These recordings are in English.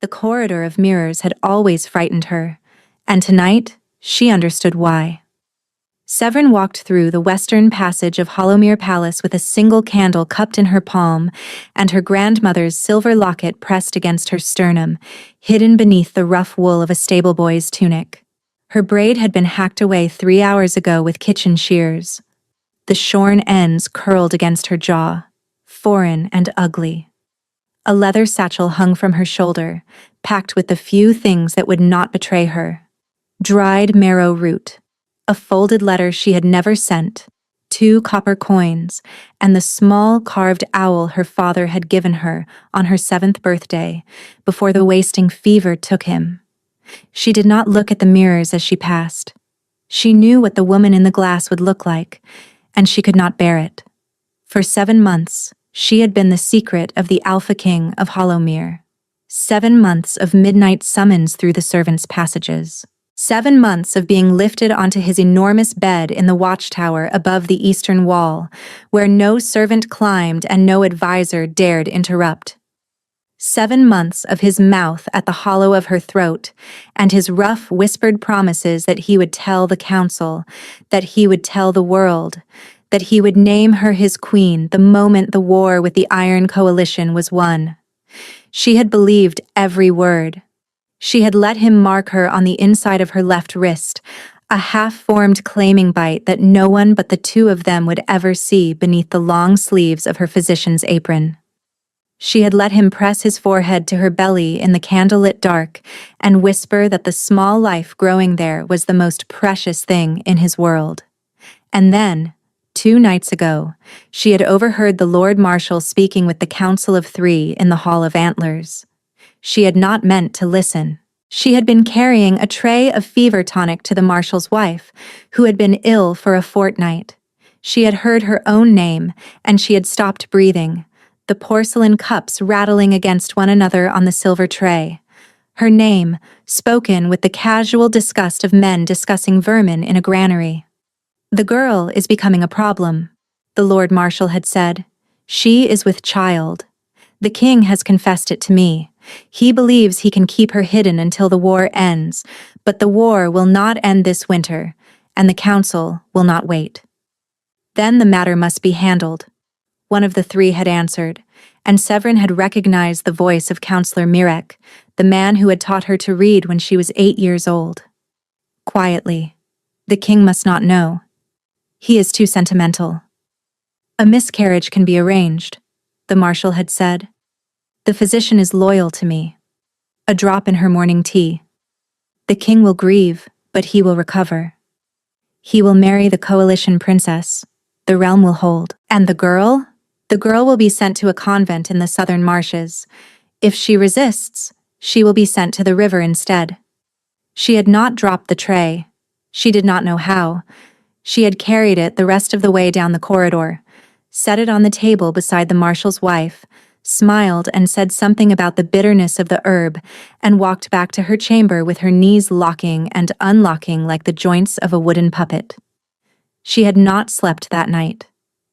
The corridor of mirrors had always frightened her, and tonight she understood why. Severin walked through the western passage of Hollowmere Palace with a single candle cupped in her palm and her grandmother's silver locket pressed against her sternum, hidden beneath the rough wool of a stable boy's tunic. Her braid had been hacked away 3 hours ago with kitchen shears. The shorn ends curled against her jaw, foreign and ugly. A leather satchel hung from her shoulder, packed with the few things that would not betray her. Dried marrow root, a folded letter she had never sent, 2 copper coins, and the small carved owl her father had given her on her 7th birthday, before the wasting fever took him. She did not look at the mirrors as she passed. She knew what the woman in the glass would look like, and she could not bear it. For 7 months, she had been the secret of the Alpha King of Hollowmere. 7 months of midnight summons through the servants' passages. 7 months of being lifted onto his enormous bed in the watchtower above the eastern wall, where no servant climbed and no advisor dared interrupt. 7 months of his mouth at the hollow of her throat, and his rough, whispered promises that he would tell the council, that he would tell the world, that he would name her his queen the moment the war with the Iron Coalition was won. She had believed every word. She had let him mark her on the inside of her left wrist, a half-formed claiming bite that no one but the 2 of them would ever see beneath the long sleeves of her physician's apron. She had let him press his forehead to her belly in the candlelit dark and whisper that the small life growing there was the most precious thing in his world. And then, 2 nights ago, she had overheard the Lord Marshal speaking with the Council of 3 in the Hall of Antlers. She had not meant to listen. She had been carrying a tray of fever tonic to the Marshal's wife, who had been ill for a fortnight. She had heard her own name, and she had stopped breathing, the porcelain cups rattling against one another on the silver tray. Her name, spoken with the casual disgust of men discussing vermin in a granary. "The girl is becoming a problem," the Lord Marshal had said. "She is with child. The king has confessed it to me. He believes he can keep her hidden until the war ends, but the war will not end this winter, and the council will not wait. Then the matter must be handled." One of the 3 had answered, and Severin had recognized the voice of Councillor Mirek, the man who had taught her to read when she was 8 years old. Quietly, "The king must not know. He is too sentimental." "A miscarriage can be arranged," the marshal had said. "The physician is loyal to me." A drop in her morning tea. "The king will grieve, but he will recover. He will marry the coalition princess. The realm will hold. And the girl? The girl will be sent to a convent in the southern marshes. If she resists, she will be sent to the river instead." She had not dropped the tray. She did not know how. She had carried it the rest of the way down the corridor, set it on the table beside the marshal's wife, smiled and said something about the bitterness of the herb, and walked back to her chamber with her knees locking and unlocking like the joints of a wooden puppet. She had not slept that night.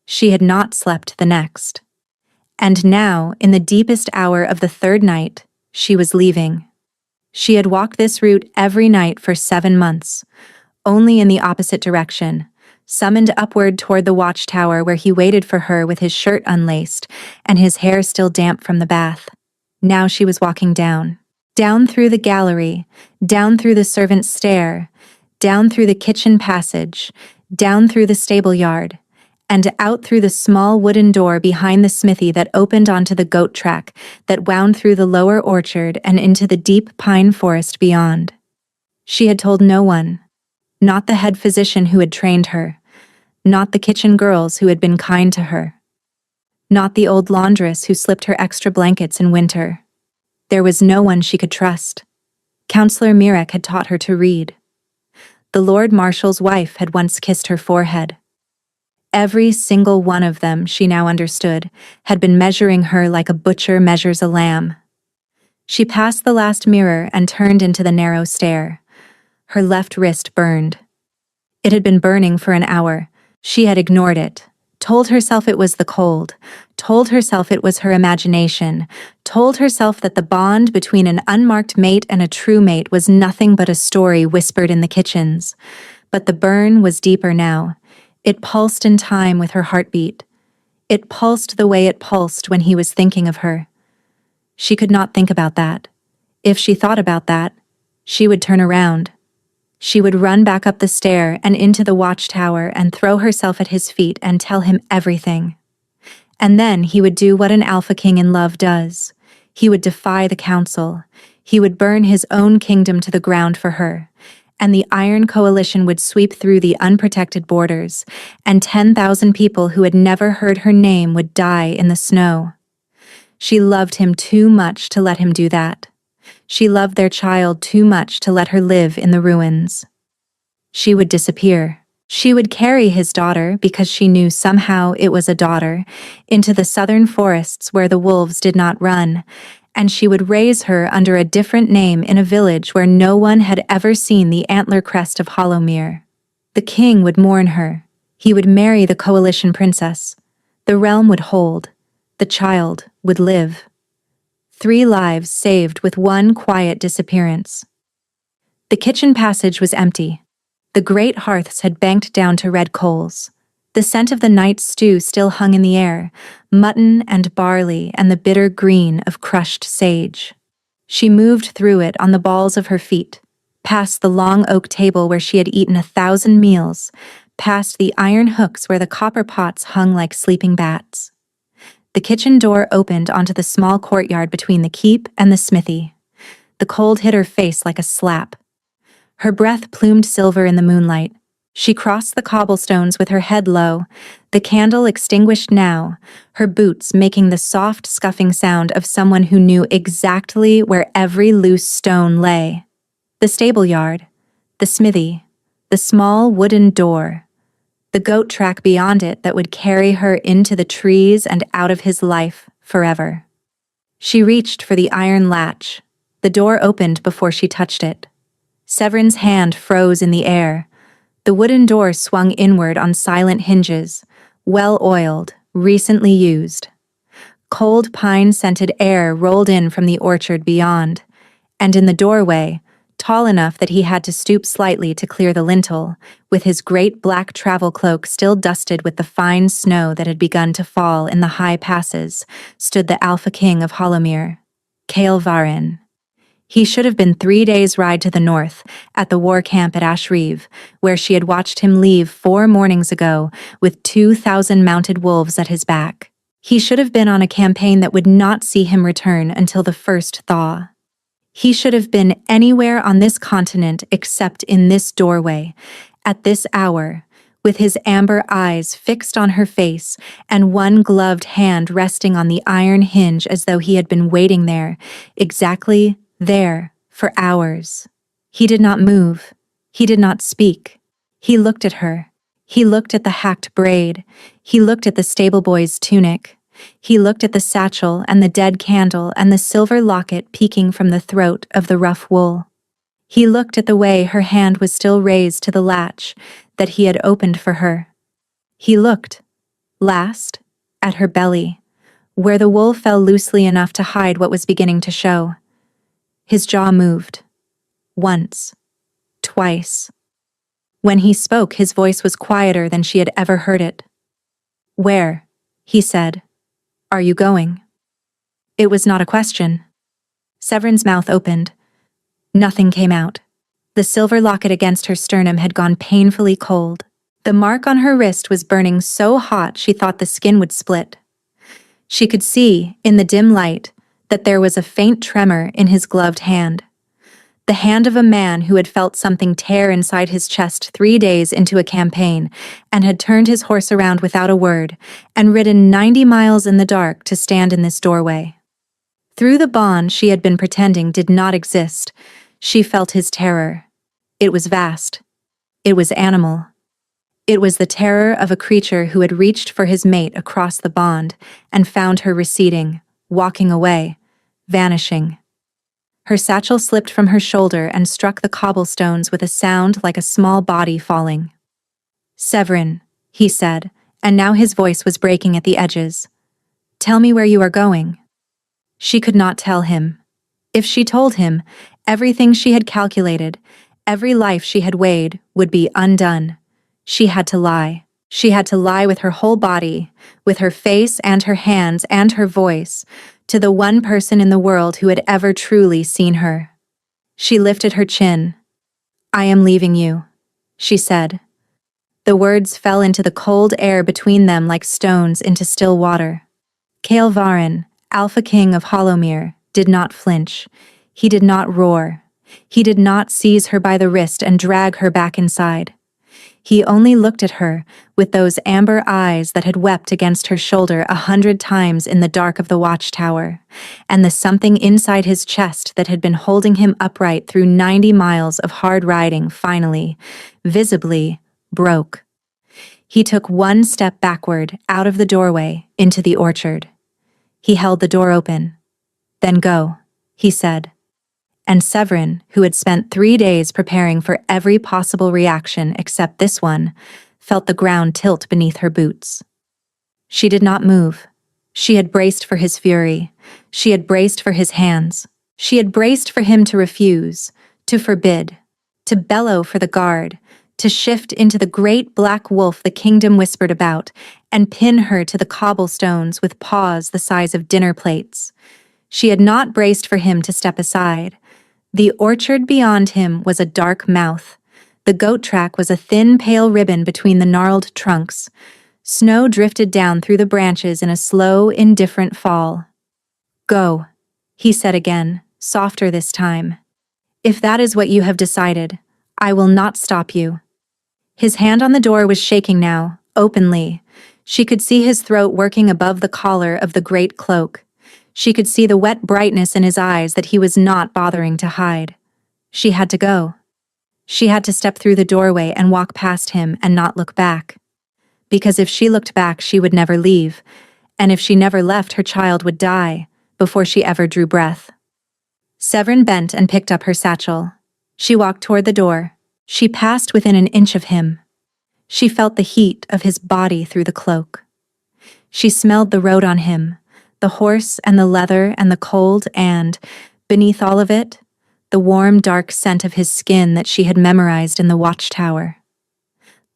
She had not slept the next. And now, in the deepest hour of the 3rd night, she was leaving. She had walked this route every night for 7 months, only in the opposite direction, summoned upward toward the watchtower where he waited for her with his shirt unlaced and his hair still damp from the bath. Now she was walking down through the gallery, down through the servants' stair, down through the kitchen passage, down through the stable yard, and out through the small wooden door behind the smithy that opened onto the goat track that wound through the lower orchard and into the deep pine forest beyond. She had told no one, not the head physician who had trained her, not the kitchen girls who had been kind to her, not the old laundress who slipped her extra blankets in winter. There was no one she could trust. Councillor Mirek had taught her to read. The Lord Marshal's wife had once kissed her forehead. Every single one of them, she now understood, had been measuring her like a butcher measures a lamb. She passed the last mirror and turned into the narrow stair. Her left wrist burned. It had been burning for an hour. She had ignored it, told herself it was the cold, told herself it was her imagination, told herself that the bond between an unmarked mate and a true mate was nothing but a story whispered in the kitchens. But the burn was deeper now. It pulsed in time with her heartbeat. It pulsed the way it pulsed when he was thinking of her. She could not think about that. If she thought about that, she would turn around. She would run back up the stair and into the watchtower and throw herself at his feet and tell him everything. And then he would do what an alpha king in love does. He would defy the council. He would burn his own kingdom to the ground for her. And the Iron Coalition would sweep through the unprotected borders, and 10,000 people who had never heard her name would die in the snow. She loved him too much to let him do that. She loved their child too much to let her live in the ruins. She would disappear. She would carry his daughter, because she knew somehow it was a daughter, into the southern forests where the wolves did not run, and she would raise her under a different name in a village where no one had ever seen the antler crest of Hollowmere. The king would mourn her. He would marry the coalition princess. The realm would hold. The child would live. 3 lives saved with one quiet disappearance. The kitchen passage was empty. The great hearths had banked down to red coals. The scent of the night's stew still hung in the air, mutton and barley and the bitter green of crushed sage. She moved through it on the balls of her feet, past the long oak table where she had eaten 1,000 meals, past the iron hooks where the copper pots hung like sleeping bats. The kitchen door opened onto the small courtyard between the keep and the smithy. The cold hit her face like a slap. Her breath plumed silver in the moonlight. She crossed the cobblestones with her head low, the candle extinguished now, her boots making the soft scuffing sound of someone who knew exactly where every loose stone lay. The stable yard, the smithy, the small wooden door, the goat track beyond it that would carry her into the trees and out of his life forever. She reached for the iron latch. The door opened before she touched it. Severin's hand froze in the air. The wooden door swung inward on silent hinges, well-oiled, recently used. Cold pine-scented air rolled in from the orchard beyond, and in the doorway, tall enough that he had to stoop slightly to clear the lintel, with his great black travel cloak still dusted with the fine snow that had begun to fall in the high passes, stood the Alpha King of Hollowmere, Kael Varin. He should have been 3 days' ride to the north, at the war camp at Ashreeve, where she had watched him leave 4 mornings ago with 2,000 mounted wolves at his back. He should have been on a campaign that would not see him return until the first thaw. He should have been anywhere on this continent except in this doorway, at this hour, with his amber eyes fixed on her face and one gloved hand resting on the iron hinge as though he had been waiting there, exactly there, for hours. He did not move. He did not speak. He looked at her. He looked at the hacked braid. He looked at the stable boy's tunic. He looked at the satchel and the dead candle and the silver locket peeking from the throat of the rough wool. He looked at the way her hand was still raised to the latch that he had opened for her. He looked, last, at her belly, where the wool fell loosely enough to hide what was beginning to show. His jaw moved. Once. Twice. When he spoke, his voice was quieter than she had ever heard it. "Where?" he said. "Are you going?" It was not a question. Severin's mouth opened. Nothing came out. The silver locket against her sternum had gone painfully cold. The mark on her wrist was burning so hot she thought the skin would split. She could see, in the dim light, that there was a faint tremor in his gloved hand. The hand of a man who had felt something tear inside his chest 3 days into a campaign and had turned his horse around without a word and ridden 90 miles in the dark to stand in this doorway. Through the bond she had been pretending did not exist, she felt his terror. It was vast. It was animal. It was the terror of a creature who had reached for his mate across the bond and found her receding, walking away, vanishing. Her satchel slipped from her shoulder and struck the cobblestones with a sound like a small body falling. "Severin," he said, and now his voice was breaking at the edges. "Tell me where you are going." She could not tell him. If she told him, everything she had calculated, every life she had weighed, would be undone. She had to lie. She had to lie with her whole body, with her face and her hands and her voice, to the one person in the world who had ever truly seen her. She lifted her chin. "I am leaving you," she said. The words fell into the cold air between them like stones into still water. Kael'Varin, Alpha King of Hollowmere, did not flinch. He did not roar. He did not seize her by the wrist and drag her back inside. He only looked at her with those amber eyes that had wept against her shoulder 100 times in the dark of the watchtower, and the something inside his chest that had been holding him upright through 90 miles of hard riding finally, visibly, broke. He took one step backward out of the doorway into the orchard. He held the door open. "Then go," he said. And Severin, who had spent 3 days preparing for every possible reaction except this one, felt the ground tilt beneath her boots. She did not move. She had braced for his fury. She had braced for his hands. She had braced for him to refuse, to forbid, to bellow for the guard, to shift into the great black wolf the kingdom whispered about, and pin her to the cobblestones with paws the size of dinner plates. She had not braced for him to step aside. The orchard beyond him was a dark mouth. The goat track was a thin, pale ribbon between the gnarled trunks. Snow drifted down through the branches in a slow, indifferent fall. "Go," he said again, softer this time. "If that is what you have decided, I will not stop you." His hand on the door was shaking now, openly. She could see his throat working above the collar of the great cloak. She could see the wet brightness in his eyes that he was not bothering to hide. She had to go. She had to step through the doorway and walk past him and not look back. Because if she looked back, she would never leave, and if she never left, her child would die before she ever drew breath. Severin bent and picked up her satchel. She walked toward the door. She passed within an inch of him. She felt the heat of his body through the cloak. She smelled the road on him, the horse and the leather and the cold and, beneath all of it, the warm, dark scent of his skin that she had memorized in the watchtower.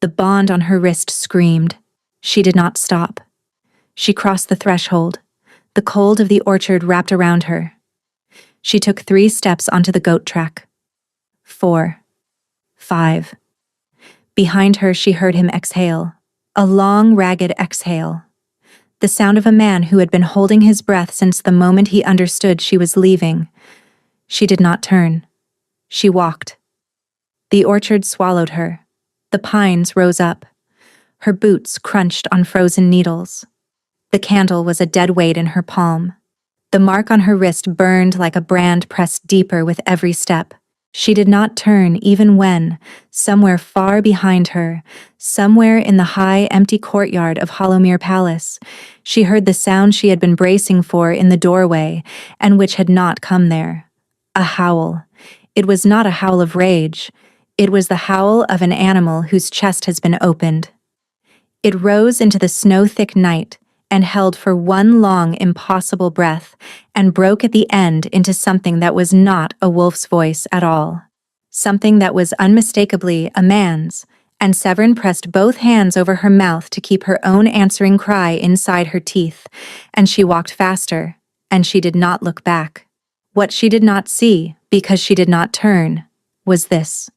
The bond on her wrist screamed. She did not stop. She crossed the threshold. The cold of the orchard wrapped around her. She took 3 steps onto the goat track. 4. 5. Behind her she heard him exhale, a long, ragged exhale. The sound of a man who had been holding his breath since the moment he understood she was leaving. She did not turn. She walked. The orchard swallowed her. The pines rose up. Her boots crunched on frozen needles. The candle was a dead weight in her palm. The mark on her wrist burned like a brand pressed deeper with every step. She did not turn even when, somewhere far behind her, somewhere in the high, empty courtyard of Hollowmere Palace, she heard the sound she had been bracing for in the doorway and which had not come there. A howl. It was not a howl of rage. It was the howl of an animal whose chest has been opened. It rose into the snow-thick night and held for one long, impossible breath, and broke at the end into something that was not a wolf's voice at all. Something that was unmistakably a man's, and Severin pressed both hands over her mouth to keep her own answering cry inside her teeth, and she walked faster, and she did not look back. What she did not see, because she did not turn, was this.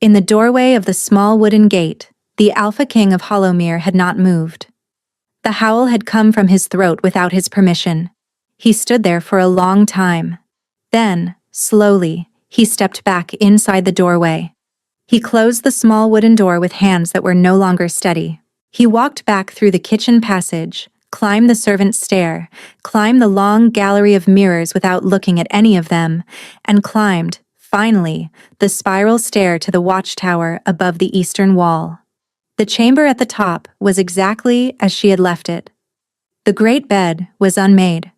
In the doorway of the small wooden gate, the Alpha King of Hollowmere had not moved. The howl had come from his throat without his permission. He stood there for a long time. Then, slowly, he stepped back inside the doorway. He closed the small wooden door with hands that were no longer steady. He walked back through the kitchen passage, climbed the servants' stair, climbed the long gallery of mirrors without looking at any of them, and climbed, finally, the spiral stair to the watchtower above the eastern wall. The chamber at the top was exactly as she had left it. The great bed was unmade.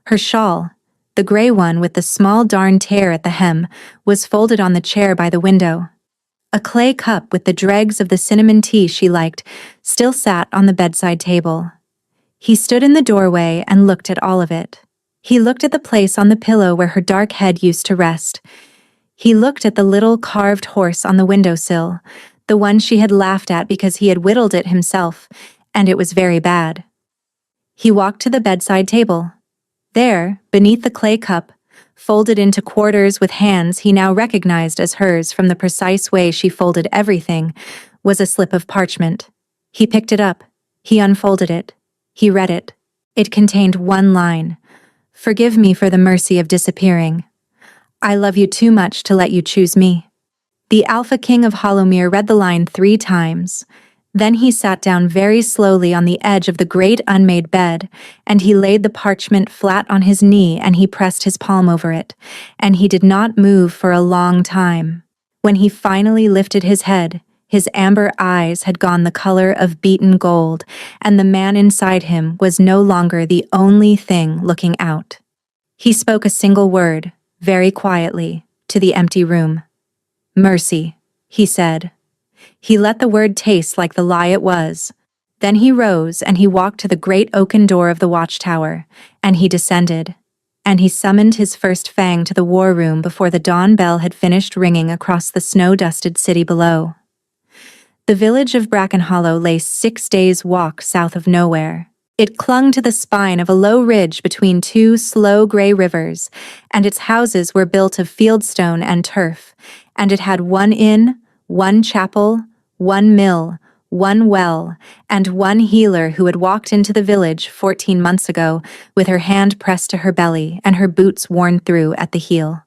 Her shawl, the gray one with the small darn tear at the hem, was folded on the chair by the window. A clay cup with the dregs of the cinnamon tea she liked still sat on the bedside table. He stood in the doorway and looked at all of it. He looked at the place on the pillow where her dark head used to rest. He looked at the little carved horse on the windowsill, the one she had laughed at because he had whittled it himself, and it was very bad. He walked to the bedside table. There, beneath the clay cup, folded into quarters with hands he now recognized as hers from the precise way she folded everything, was a slip of parchment. He picked it up. He unfolded it. He read it. It contained one line. "Forgive me for the mercy of disappearing. I love you too much to let you choose me." The Alpha King of Hollowmere read the line 3 times. Then he sat down very slowly on the edge of the great unmade bed, and he laid the parchment flat on his knee and he pressed his palm over it, and he did not move for a long time. When he finally lifted his head, his amber eyes had gone the color of beaten gold, and the man inside him was no longer the only thing looking out. He spoke a single word, very quietly, to the empty room. "Mercy," he said. He let the word taste like the lie it was. Then he rose and he walked to the great oaken door of the watchtower, and he descended. And he summoned his first fang to the war room before the dawn bell had finished ringing across the snow-dusted city below. The village of Brackenhollow lay 6 days' walk south of nowhere. It clung to the spine of a low ridge between 2 slow gray rivers, and its houses were built of fieldstone and turf, and it had 1 inn, 1 chapel, 1 mill, 1 well, and 1 healer who had walked into the village 14 months ago with her hand pressed to her belly and her boots worn through at the heel.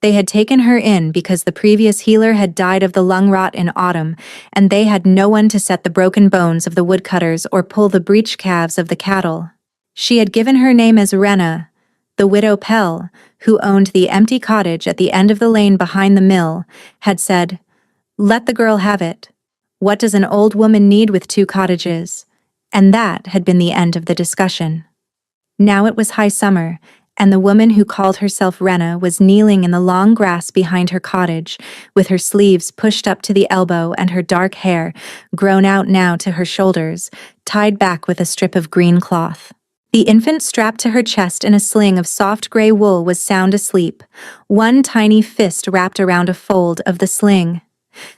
They had taken her in because the previous healer had died of the lung rot in autumn, and they had no one to set the broken bones of the woodcutters or pull the breech calves of the cattle. She had given her name as Rena, the widow Pell, who owned the empty cottage at the end of the lane behind the mill, had said, "Let the girl have it. What does an old woman need with 2 cottages?" And that had been the end of the discussion. Now it was high summer, and the woman who called herself Rena was kneeling in the long grass behind her cottage, with her sleeves pushed up to the elbow and her dark hair, grown out now to her shoulders, tied back with a strip of green cloth. The infant strapped to her chest in a sling of soft gray wool was sound asleep, one tiny fist wrapped around a fold of the sling.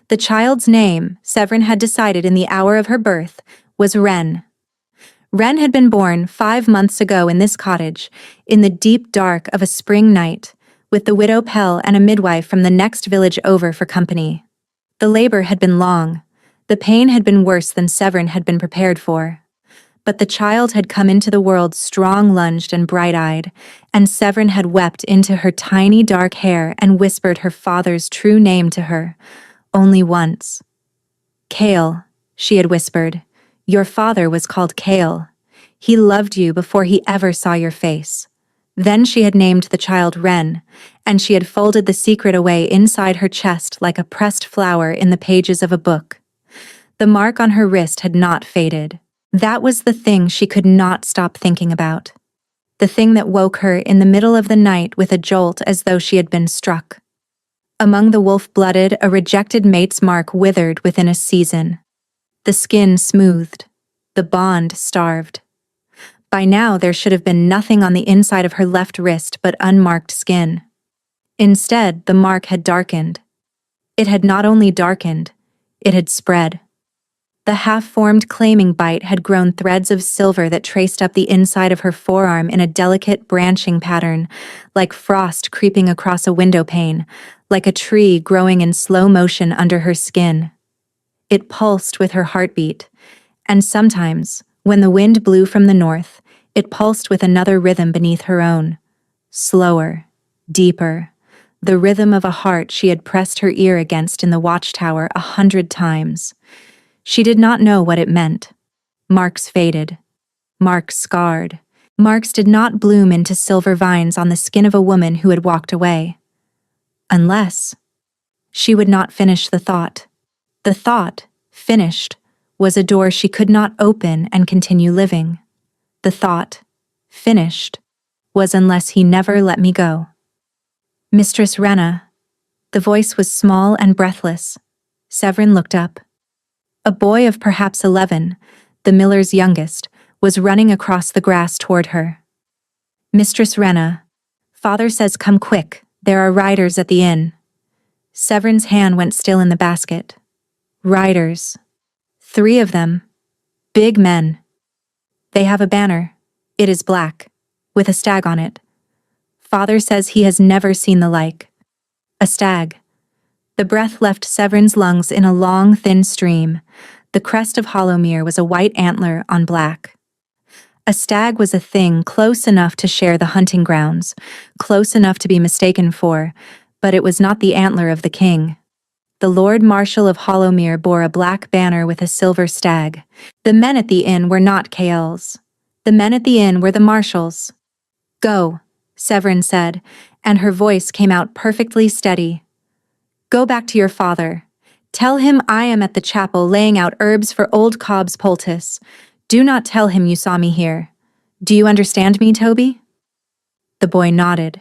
The child's name, Severin had decided in the hour of her birth, was Wren. Wren had been born 5 months ago in this cottage, in the deep dark of a spring night, with the widow Pell and a midwife from the next village over for company. The labor had been long. The pain had been worse than Severin had been prepared for. But the child had come into the world strong-lunged and bright-eyed, and Severin had wept into her tiny dark hair and whispered her father's true name to her, only once. "Cale," she had whispered. "Your father was called Cale. He loved you before he ever saw your face." Then she had named the child Wren, and she had folded the secret away inside her chest like a pressed flower in the pages of a book. The mark on her wrist had not faded. That was the thing she could not stop thinking about. The thing that woke her in the middle of the night with a jolt as though she had been struck. Among the wolf-blooded, a rejected mate's mark withered within a season. The skin smoothed. The bond starved. By now there should have been nothing on the inside of her left wrist but unmarked skin. Instead, the mark had darkened. It had not only darkened, it had spread. The half-formed claiming bite had grown threads of silver that traced up the inside of her forearm in a delicate branching pattern, like frost creeping across a window pane, like a tree growing in slow motion under her skin. It pulsed with her heartbeat, and sometimes, when the wind blew from the north, it pulsed with another rhythm beneath her own. Slower, deeper, the rhythm of a heart she had pressed her ear against in the watchtower 100 times. She did not know what it meant. Marks faded. Marks scarred. Marks did not bloom into silver vines on the skin of a woman who had walked away. Unless... She would not finish the thought. The thought, finished, was a door she could not open and continue living. The thought, finished, was unless he never let me go. "Mistress Rena." The voice was small and breathless. Severin looked up. A boy of perhaps 11, the miller's youngest, was running across the grass toward her. "Mistress Rena, father says come quick, there are riders at the inn." Severin's hand went still in the basket. Riders. 3 of them. Big men. They have a banner. It is black, with a stag on it. Father says he has never seen the like. A stag. The breath left Severin's lungs in a long, thin stream. The crest of Hollowmere was a white antler on black. A stag was a thing close enough to share the hunting grounds, close enough to be mistaken for, but it was not the antler of the king. The Lord Marshal of Hollowmere bore a black banner with a silver stag. The men at the inn were not Kael's. The men at the inn were the marshals. "Go," Severin said, and her voice came out perfectly steady. "Go back to your father. Tell him I am at the chapel laying out herbs for old Cobb's poultice. Do not tell him you saw me here. Do you understand me, Toby?" The boy nodded.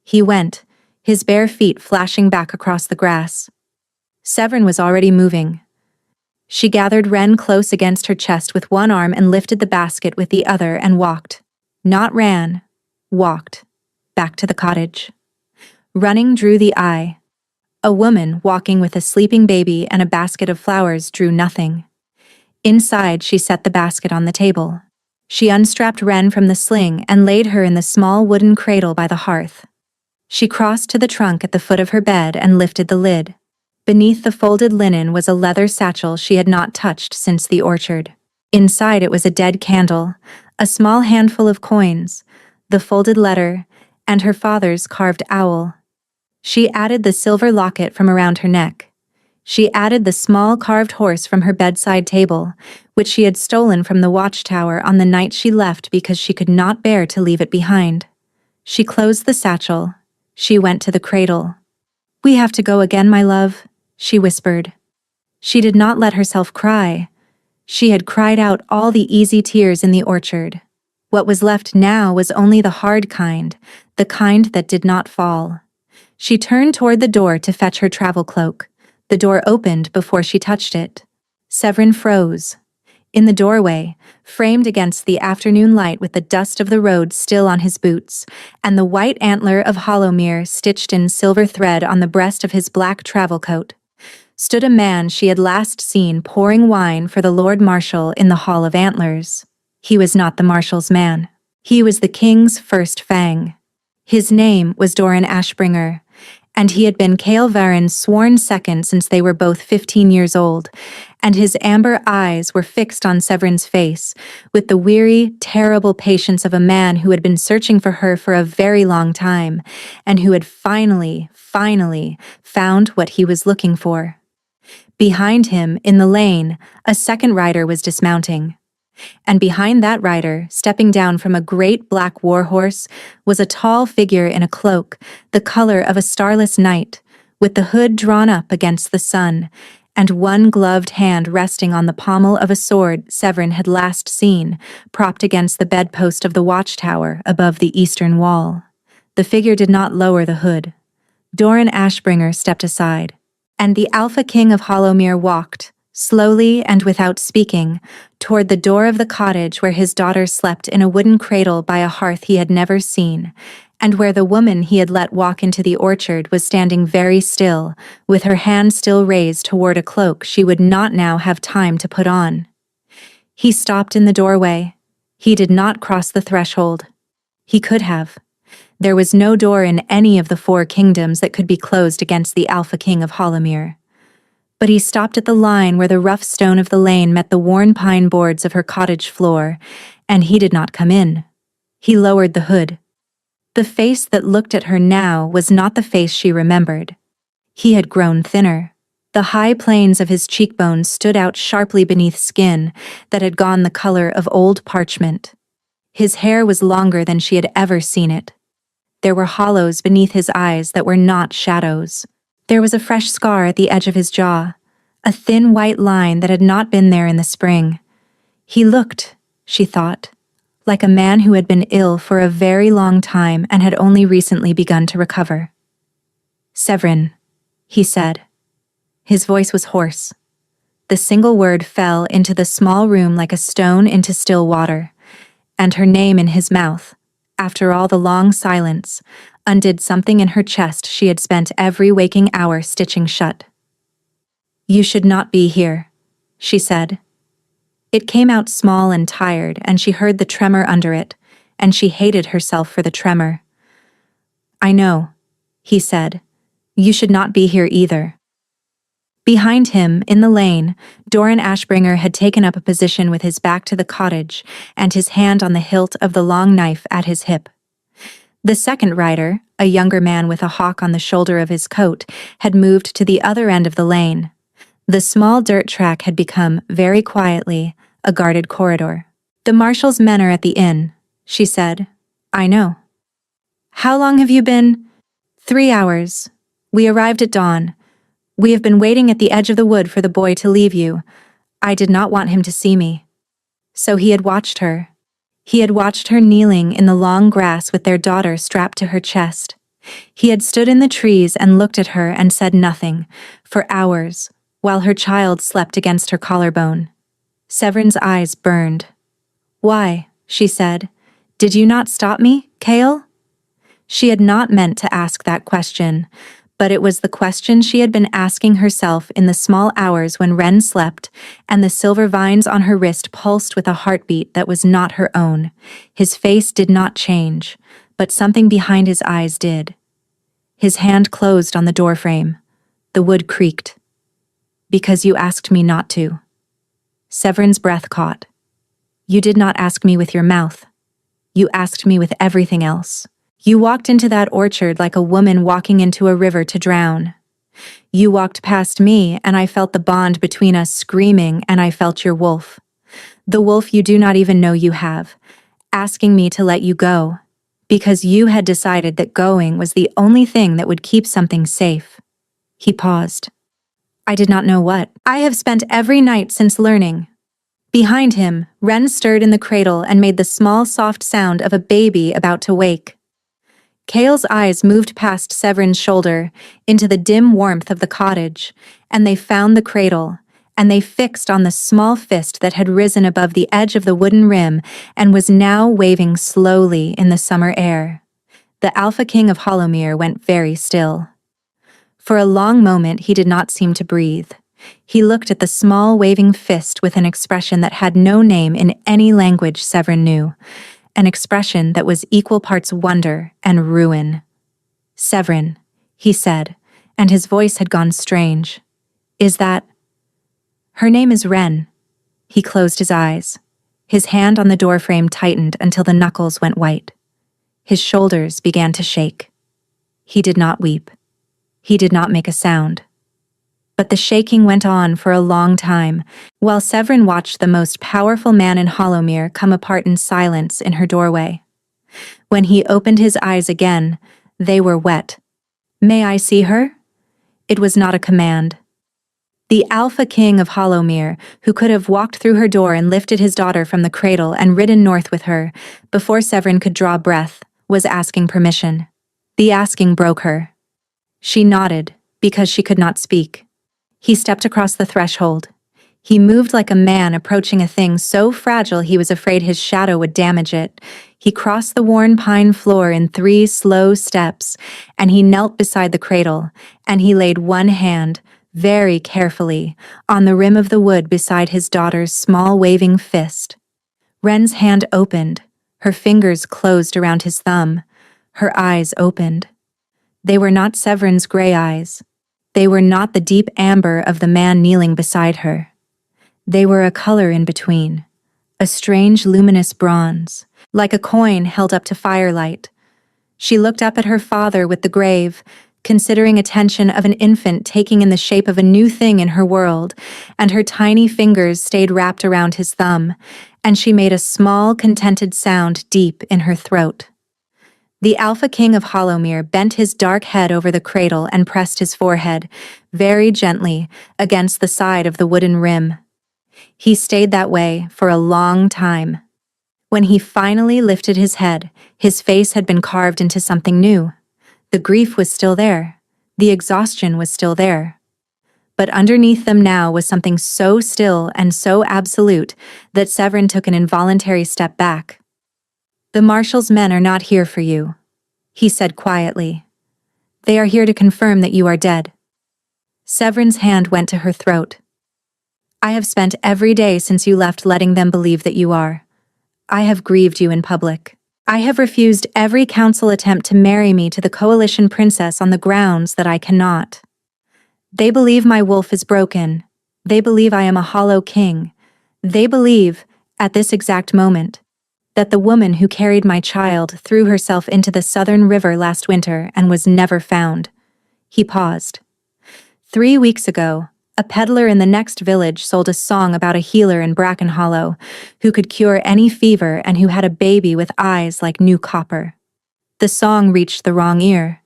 He went, his bare feet flashing back across the grass. Severin was already moving. She gathered Wren close against her chest with one arm and lifted the basket with the other and walked. Not ran. Walked. Back to the cottage. Running drew the eye. A woman walking with a sleeping baby and a basket of flowers drew nothing. Inside, she set the basket on the table. She unstrapped Wren from the sling and laid her in the small wooden cradle by the hearth. She crossed to the trunk at the foot of her bed and lifted the lid. Beneath the folded linen was a leather satchel she had not touched since the orchard. Inside it was a dead candle, a small handful of coins, the folded letter, and her father's carved owl. She added the silver locket from around her neck. She added the small carved horse from her bedside table, which she had stolen from the watchtower on the night she left because she could not bear to leave it behind. She closed the satchel. She went to the cradle. "We have to go again, my love," she whispered. She did not let herself cry. She had cried out all the easy tears in the orchard. What was left now was only the hard kind, the kind that did not fall. She turned toward the door to fetch her travel cloak. The door opened before she touched it. Severin froze. In the doorway, framed against the afternoon light with the dust of the road still on his boots, and the white antler of Hollowmere stitched in silver thread on the breast of his black travel coat, stood a man she had last seen pouring wine for the Lord Marshal in the Hall of Antlers. He was not the Marshal's man. He was the king's first fang. His name was Doran Ashbringer, and he had been Kael'Varen's sworn second since they were both 15 years old, and his amber eyes were fixed on Severin's face, with the weary, terrible patience of a man who had been searching for her for a very long time, and who had finally found what he was looking for. Behind him, in the lane, a second rider was dismounting. And behind that rider, stepping down from a great black warhorse, was a tall figure in a cloak, the color of a starless night, with the hood drawn up against the sun, and one gloved hand resting on the pommel of a sword Severin had last seen, propped against the bedpost of the watchtower above the eastern wall. The figure did not lower the hood. Doran Ashbringer stepped aside, and the Alpha King of Hollowmere walked, slowly and without speaking, toward the door of the cottage where his daughter slept in a wooden cradle by a hearth he had never seen, and where the woman he had let walk into the orchard was standing very still, with her hand still raised toward a cloak she would not now have time to put on. He stopped in the doorway. He did not cross the threshold. He could have. There was no door in any of the 4 kingdoms that could be closed against the Alpha King of Hollowmere. But he stopped at the line where the rough stone of the lane met the worn pine boards of her cottage floor, and he did not come in. He lowered the hood. The face that looked at her now was not the face she remembered. He had grown thinner. The high planes of his cheekbones stood out sharply beneath skin that had gone the color of old parchment. His hair was longer than she had ever seen it. There were hollows beneath his eyes that were not shadows. There was a fresh scar at the edge of his jaw, a thin white line that had not been there in the spring. He looked, she thought, like a man who had been ill for a very long time and had only recently begun to recover. "Severin," he said. His voice was hoarse. The single word fell into the small room like a stone into still water, and her name in his mouth, after all the long silence, undid something in her chest she had spent every waking hour stitching shut. "You should not be here," she said. It came out small and tired, and she heard the tremor under it, and she hated herself for the tremor. "I know," he said. "You should not be here either." Behind him, in the lane, Doran Ashbringer had taken up a position with his back to the cottage and his hand on the hilt of the long knife at his hip. The second rider, a younger man with a hawk on the shoulder of his coat, had moved to the other end of the lane. The small dirt track had become, very quietly, a guarded corridor. "The marshal's men are at the inn," she said. "I know." "How long have you been?" 3 hours. We arrived at dawn. We have been waiting at the edge of the wood for the boy to leave you. I did not want him to see me." So he had watched her. He had watched her kneeling in the long grass with their daughter strapped to her chest. He had stood in the trees and looked at her and said nothing, for hours, while her child slept against her collarbone. Severin's eyes burned. "Why?" she said. "Did you not stop me, Cale?" She had not meant to ask that question, but it was the question she had been asking herself in the small hours when Wren slept, and the silver vines on her wrist pulsed with a heartbeat that was not her own. His face did not change, but something behind his eyes did. His hand closed on the doorframe. The wood creaked. "Because you asked me not to." Severin's breath caught. "You did not ask me with your mouth. You asked me with everything else. You walked into that orchard like a woman walking into a river to drown. You walked past me, and I felt the bond between us screaming, and I felt your wolf. The wolf you do not even know you have, asking me to let you go, because you had decided that going was the only thing that would keep something safe." He paused. "I did not know what. I have spent every night since learning." Behind him, Wren stirred in the cradle and made the small soft sound of a baby about to wake. Cale's eyes moved past Severin's shoulder into the dim warmth of the cottage, and they found the cradle, and they fixed on the small fist that had risen above the edge of the wooden rim and was now waving slowly in the summer air. The Alpha King of Hollowmere went very still. For a long moment he did not seem to breathe. He looked at the small waving fist with an expression that had no name in any language Severin knew, an expression that was equal parts wonder and ruin. "Severin," he said, and his voice had gone strange. "Is that—" "Her name is Wren." He closed his eyes. His hand on the doorframe tightened until the knuckles went white. His shoulders began to shake. He did not weep. He did not make a sound. But the shaking went on for a long time, while Severin watched the most powerful man in Hollowmere come apart in silence in her doorway. When he opened his eyes again, they were wet. "May I see her?" It was not a command. The Alpha King of Hollowmere, who could have walked through her door and lifted his daughter from the cradle and ridden north with her, before Severin could draw breath, was asking permission. The asking broke her. She nodded, because she could not speak. He stepped across the threshold. He moved like a man approaching a thing so fragile he was afraid his shadow would damage it. He crossed the worn pine floor in 3 slow steps, and he knelt beside the cradle, and he laid one hand, very carefully, on the rim of the wood beside his daughter's small waving fist. Wren's hand opened. Her fingers closed around his thumb. Her eyes opened. They were not Severin's gray eyes. They were not the deep amber of the man kneeling beside her. They were a color in between, a strange luminous bronze, like a coin held up to firelight. She looked up at her father with the grave, considering attention of an infant taking in the shape of a new thing in her world, and her tiny fingers stayed wrapped around his thumb, and she made a small, contented sound deep in her throat. The Alpha King of Hollowmere bent his dark head over the cradle and pressed his forehead, very gently, against the side of the wooden rim. He stayed that way for a long time. When he finally lifted his head, his face had been carved into something new. The grief was still there. The exhaustion was still there. But underneath them now was something so still and so absolute that Severin took an involuntary step back. "The Marshal's men are not here for you," he said quietly. "They are here to confirm that you are dead." Severin's hand went to her throat. "I have spent every day since you left letting them believe that you are. I have grieved you in public. I have refused every council attempt to marry me to the coalition princess on the grounds that I cannot. They believe my wolf is broken. They believe I am a hollow king. They believe, at this exact moment, that the woman who carried my child threw herself into the southern river last winter and was never found." He paused. 3 weeks ago, a peddler in the next village sold a song about a healer in Bracken Hollow who could cure any fever and who had a baby with eyes like new copper. The song reached the wrong ear.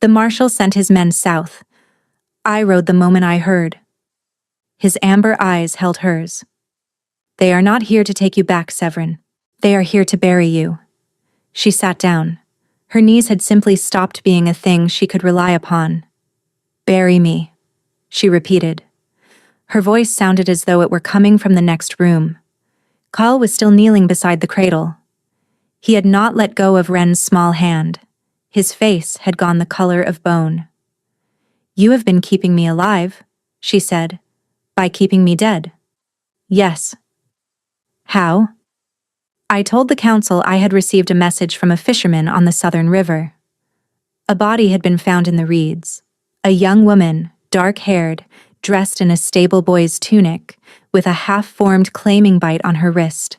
The Marshal sent his men south. I rode the moment I heard. His amber eyes held hers. "They are not here to take you back, Severin. They are here to bury you." She sat down. Her knees had simply stopped being a thing she could rely upon. "Bury me," she repeated. Her voice sounded as though it were coming from the next room. Carl was still kneeling beside the cradle. He had not let go of Ren's small hand. His face had gone the color of bone. "You have been keeping me alive," she said. "By keeping me dead." "Yes." "How?" "I told the council I had received a message from a fisherman on the southern river. A body had been found in the reeds. A young woman, dark-haired, dressed in a stable boy's tunic, with a half-formed claiming bite on her wrist.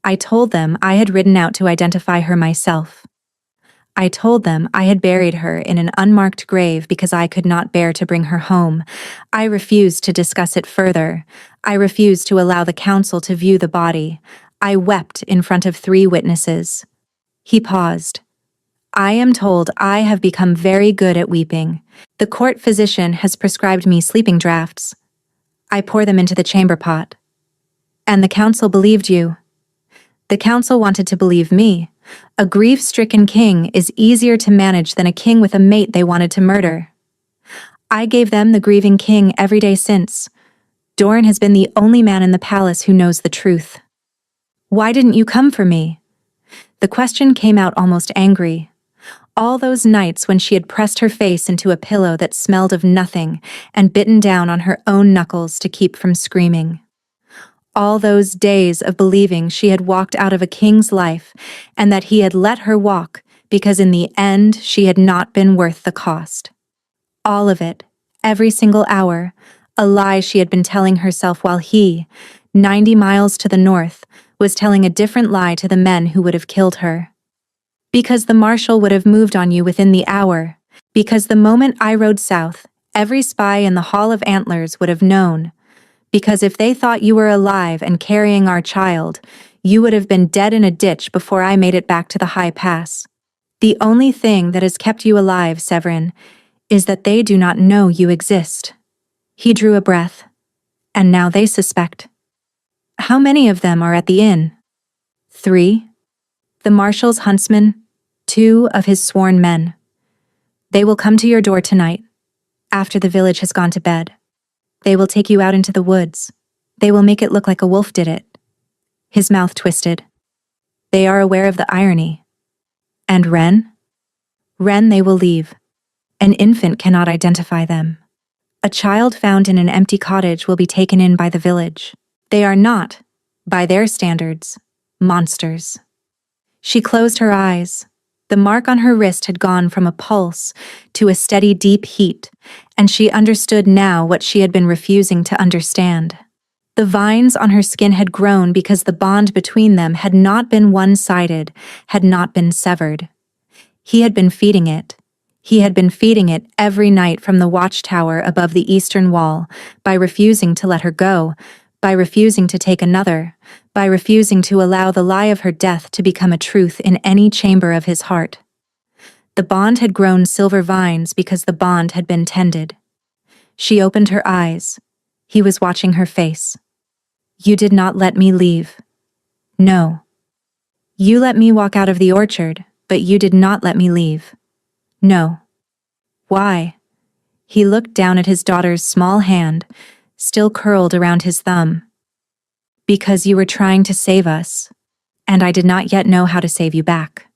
I told them I had ridden out to identify her myself. I told them I had buried her in an unmarked grave because I could not bear to bring her home. I refused to discuss it further. I refused to allow the council to view the body. I wept in front of 3 witnesses." He paused. "I am told I have become very good at weeping. The court physician has prescribed me sleeping draughts. I pour them into the chamber pot." "And the council believed you." "The council wanted to believe me. A grief-stricken king is easier to manage than a king with a mate they wanted to murder. I gave them the grieving king every day since. Doran has been the only man in the palace who knows the truth." "Why didn't you come for me?" The question came out almost angry. All those nights when she had pressed her face into a pillow that smelled of nothing and bitten down on her own knuckles to keep from screaming. All those days of believing she had walked out of a king's life and that he had let her walk because in the end she had not been worth the cost. All of it, every single hour, a lie she had been telling herself while he, 90 miles to the north, was telling a different lie to the men who would have killed her. "Because the Marshal would have moved on you within the hour. Because the moment I rode south, every spy in the Hall of Antlers would have known. Because if they thought you were alive and carrying our child, you would have been dead in a ditch before I made it back to the high pass. The only thing that has kept you alive, Severin, is that they do not know you exist." He drew a breath. "And now they suspect." "How many of them are at the inn?" 3. The Marshal's huntsman, 2 of his sworn men. They will come to your door tonight, after the village has gone to bed. They will take you out into the woods. They will make it look like a wolf did it." His mouth twisted. "They are aware of the irony." "And Ren?" "Ren they will leave. An infant cannot identify them. A child found in an empty cottage will be taken in by the village. They are not, by their standards, monsters." She closed her eyes. The mark on her wrist had gone from a pulse to a steady deep heat, and she understood now what she had been refusing to understand. The vines on her skin had grown because the bond between them had not been one-sided, had not been severed. He had been feeding it. He had been feeding it every night from the watchtower above the eastern wall, by refusing to let her go, by refusing to take another, by refusing to allow the lie of her death to become a truth in any chamber of his heart. The bond had grown silver vines because the bond had been tended. She opened her eyes. He was watching her face. "You did not let me leave." "No." "You let me walk out of the orchard, but you did not let me leave." "No." "Why?" He looked down at his daughter's small hand, still curled around his thumb. Because you were trying to save us, and I did not yet know how to save you back.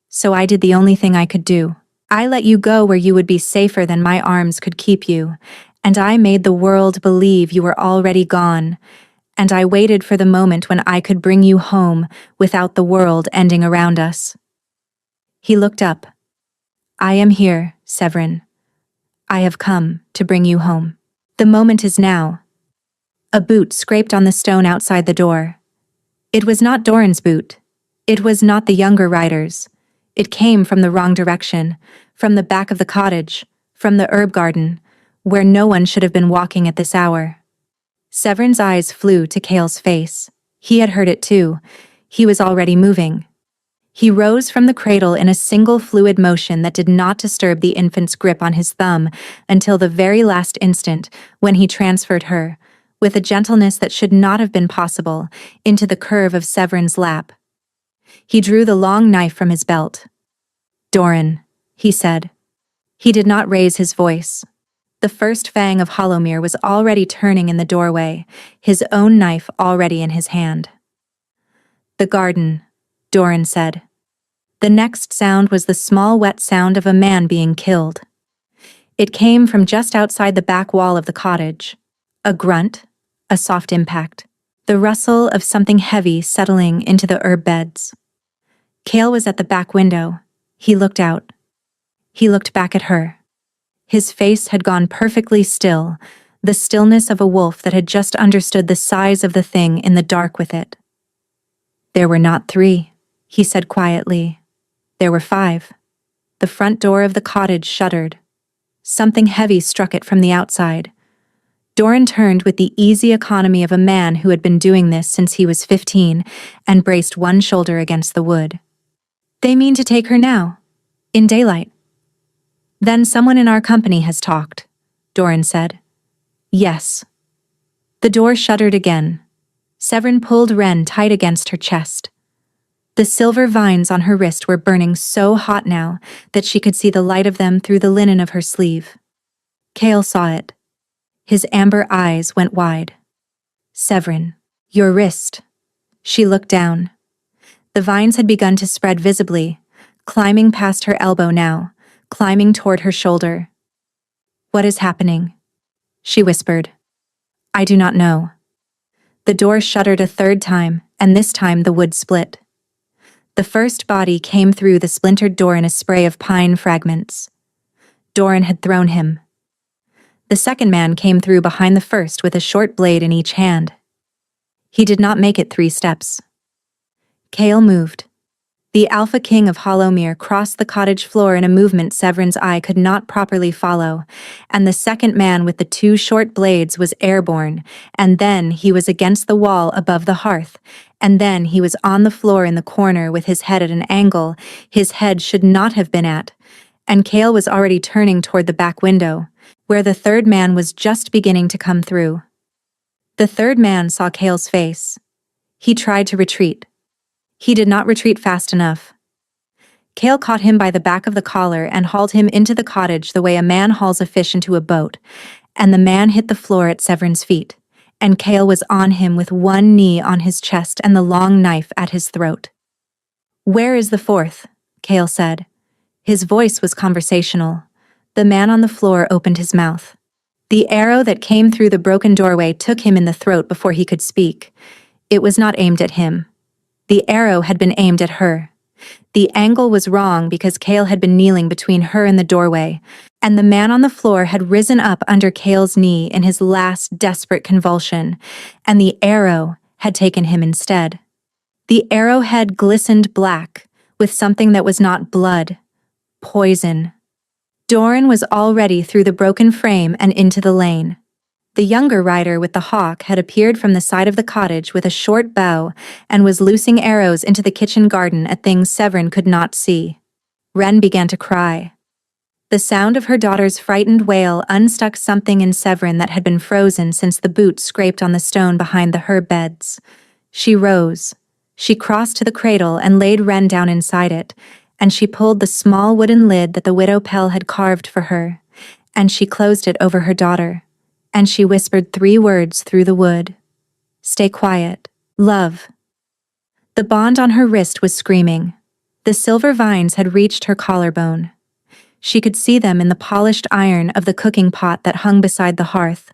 So I did the only thing I could do. I let you go where you would be safer than my arms could keep you, and I made the world believe you were already gone, and I waited for the moment when I could bring you home without the world ending around us. He looked up. I am here, Severin. I have come to bring you home. The moment is now. A boot scraped on the stone outside the door. It was not Doran's boot. It was not the younger rider's. It came from the wrong direction, from the back of the cottage, from the herb garden, where no one should have been walking at this hour. Severin's eyes flew to Cale's face. He had heard it too. He was already moving. He rose from the cradle in a single fluid motion that did not disturb the infant's grip on his thumb until the very last instant when he transferred her, with a gentleness that should not have been possible, into the curve of Severin's lap. He drew the long knife from his belt. Doran, he said. He did not raise his voice. The first fang of Hollowmere was already turning in the doorway, his own knife already in his hand. The garden, Doran said. The next sound was the small wet sound of a man being killed. It came from just outside the back wall of the cottage. A grunt, a soft impact, the rustle of something heavy settling into the herb beds. Cale was at the back window. He looked out. He looked back at her. His face had gone perfectly still, the stillness of a wolf that had just understood the size of the thing in the dark with it. There were not 3, he said quietly. There were 5. The front door of the cottage shuddered. Something heavy struck it from the outside. Doran turned with the easy economy of a man who had been doing this since he was 15 and braced one shoulder against the wood. They mean to take her now, in daylight. Then someone in our company has talked, Doran said. Yes. The door shuddered again. Severin pulled Wren tight against her chest. The silver vines on her wrist were burning so hot now that she could see the light of them through the linen of her sleeve. Cale saw it. His amber eyes went wide. Severin, your wrist. She looked down. The vines had begun to spread visibly, climbing past her elbow now, climbing toward her shoulder. What is happening? She whispered. I do not know. The door shuddered a third time, and this time the wood split. The first body came through the splintered door in a spray of pine fragments. Doran had thrown him. The second man came through behind the first with a short blade in each hand. He did not make it 3 steps. Cale moved. The Alpha King of Hollowmere crossed the cottage floor in a movement Severin's eye could not properly follow, and the second man with the 2 short blades was airborne, and then he was against the wall above the hearth, and then he was on the floor in the corner with his head at an angle his head should not have been at, and Cale was already turning toward the back window, where the third man was just beginning to come through. The third man saw Cale's face. He tried to retreat. He did not retreat fast enough. Cale caught him by the back of the collar and hauled him into the cottage the way a man hauls a fish into a boat, and the man hit the floor at Severin's feet, and Cale was on him with one knee on his chest and the long knife at his throat. Where is the 4th? Cale said. His voice was conversational. The man on the floor opened his mouth. The arrow that came through the broken doorway took him in the throat before he could speak. It was not aimed at him. The arrow had been aimed at her. The angle was wrong because Cale had been kneeling between her and the doorway, and the man on the floor had risen up under Cale's knee in his last desperate convulsion, and the arrow had taken him instead. The arrowhead glistened black, with something that was not blood, poison. Doran was already through the broken frame and into the lane. The younger rider with the hawk had appeared from the side of the cottage with a short bow and was loosing arrows into the kitchen garden at things Severin could not see. Wren began to cry. The sound of her daughter's frightened wail unstuck something in Severin that had been frozen since the boot scraped on the stone behind the herb beds. She rose. She crossed to the cradle and laid Wren down inside it, and she pulled the small wooden lid that the widow Pell had carved for her, and she closed it over her daughter, and she whispered 3 words through the wood. Stay quiet, love. The bond on her wrist was screaming. The silver vines had reached her collarbone. She could see them in the polished iron of the cooking pot that hung beside the hearth,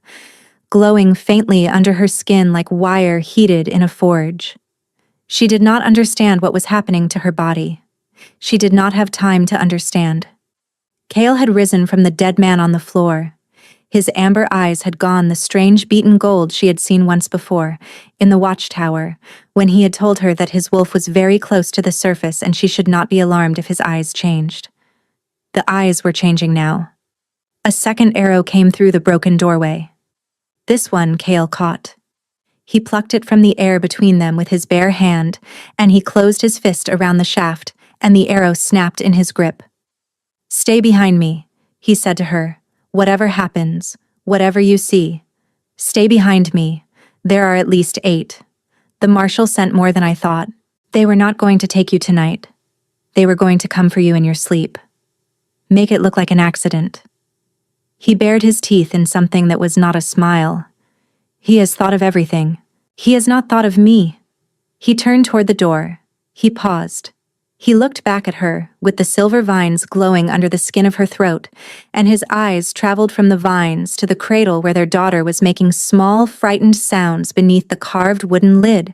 glowing faintly under her skin like wire heated in a forge. She did not understand what was happening to her body. She did not have time to understand. Cale had risen from the dead man on the floor. His amber eyes had gone the strange beaten gold she had seen once before, in the watchtower, when he had told her that his wolf was very close to the surface and she should not be alarmed if his eyes changed. The eyes were changing now. A second arrow came through the broken doorway. This one Cale caught. He plucked it from the air between them with his bare hand, and he closed his fist around the shaft, and the arrow snapped in his grip. Stay behind me, he said to her. Whatever happens, whatever you see, stay behind me. There are at least 8. The marshal sent more than I thought. They were not going to take you tonight. They were going to come for you in your sleep. Make it look like an accident. He bared his teeth in something that was not a smile. He has thought of everything. He has not thought of me. He turned toward the door. He paused. He looked back at her, with the silver vines glowing under the skin of her throat, and his eyes traveled from the vines to the cradle where their daughter was making small, frightened sounds beneath the carved wooden lid,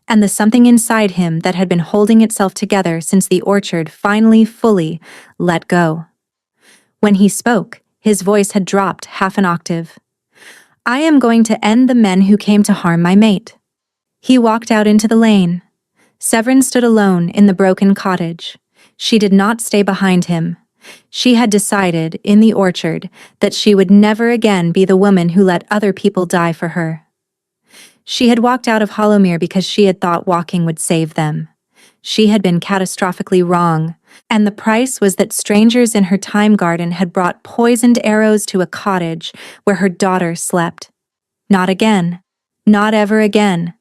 and the something inside him that had been holding itself together since the orchard finally fully let go. When he spoke, his voice had dropped half an octave. I am going to end the men who came to harm my mate. He walked out into the lane. Severin stood alone in the broken cottage. She did not stay behind him. She had decided, in the orchard, that she would never again be the woman who let other people die for her. She had walked out of Hollowmere because she had thought walking would save them. She had been catastrophically wrong, and the price was that strangers in her thyme garden had brought poisoned arrows to a cottage where her daughter slept. Not again. Not ever again.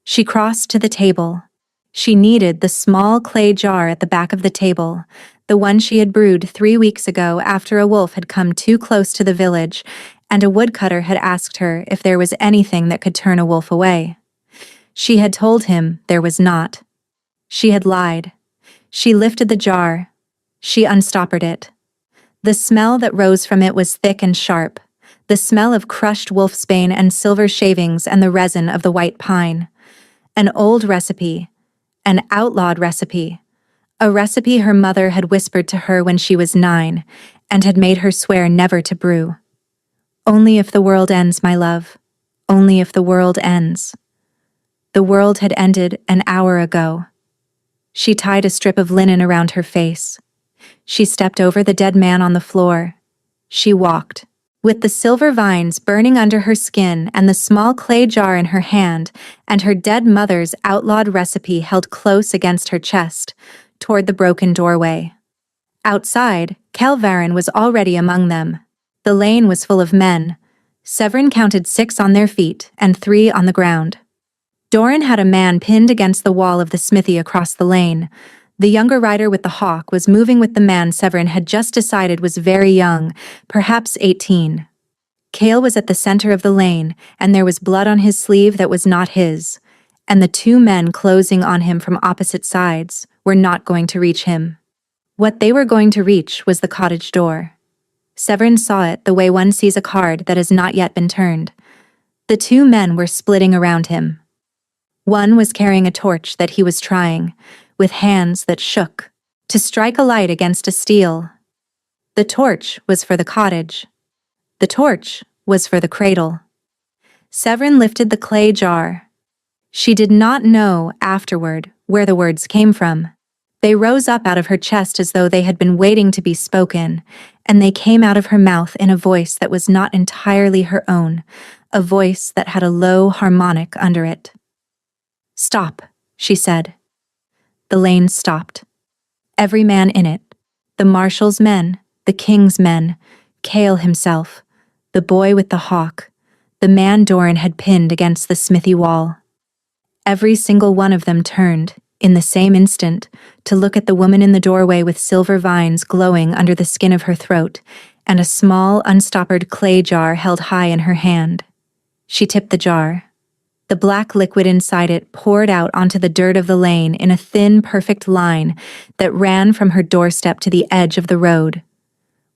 She crossed to the table. She needed the small clay jar at the back of the table, the one she had brewed 3 weeks ago after a wolf had come too close to the village, and a woodcutter had asked her if there was anything that could turn a wolf away. She had told him there was not. She had lied. She lifted the jar. She unstoppered it. The smell that rose from it was thick and sharp, the smell of crushed wolfsbane and silver shavings and the resin of the white pine. An old recipe. An outlawed recipe. A recipe her mother had whispered to her when she was 9, and had made her swear never to brew. Only if the world ends, my love. Only if the world ends. The world had ended an hour ago. She tied a strip of linen around her face. She stepped over the dead man on the floor. She walked. With the silver vines burning under her skin and the small clay jar in her hand and her dead mother's outlawed recipe held close against her chest, toward the broken doorway. Outside, Kelvarin was already among them. The lane was full of men. Severin counted 6 on their feet and 3 on the ground. Doran had a man pinned against the wall of the smithy across the lane. The younger rider with the hawk was moving with the man Severin had just decided was very young, perhaps 18. Cale was at the center of the lane, and there was blood on his sleeve that was not his, and the 2 men closing on him from opposite sides were not going to reach him. What they were going to reach was the cottage door. Severin saw it the way one sees a card that has not yet been turned. The 2 men were splitting around him. One was carrying a torch that he was trying, with hands that shook, to strike a light against a steel. The torch was for the cottage. The torch was for the cradle. Severin lifted the clay jar. She did not know, afterward, where the words came from. They rose up out of her chest as though they had been waiting to be spoken, and they came out of her mouth in a voice that was not entirely her own, a voice that had a low harmonic under it. "Stop," she said. The lane stopped. Every man in it, the marshal's men, the king's men, Cale himself, the boy with the hawk, the man Doran had pinned against the smithy wall. Every single one of them turned, in the same instant, to look at the woman in the doorway with silver vines glowing under the skin of her throat, and a small, unstoppered clay jar held high in her hand. She tipped the jar. The black liquid inside it poured out onto the dirt of the lane in a thin, perfect line that ran from her doorstep to the edge of the road.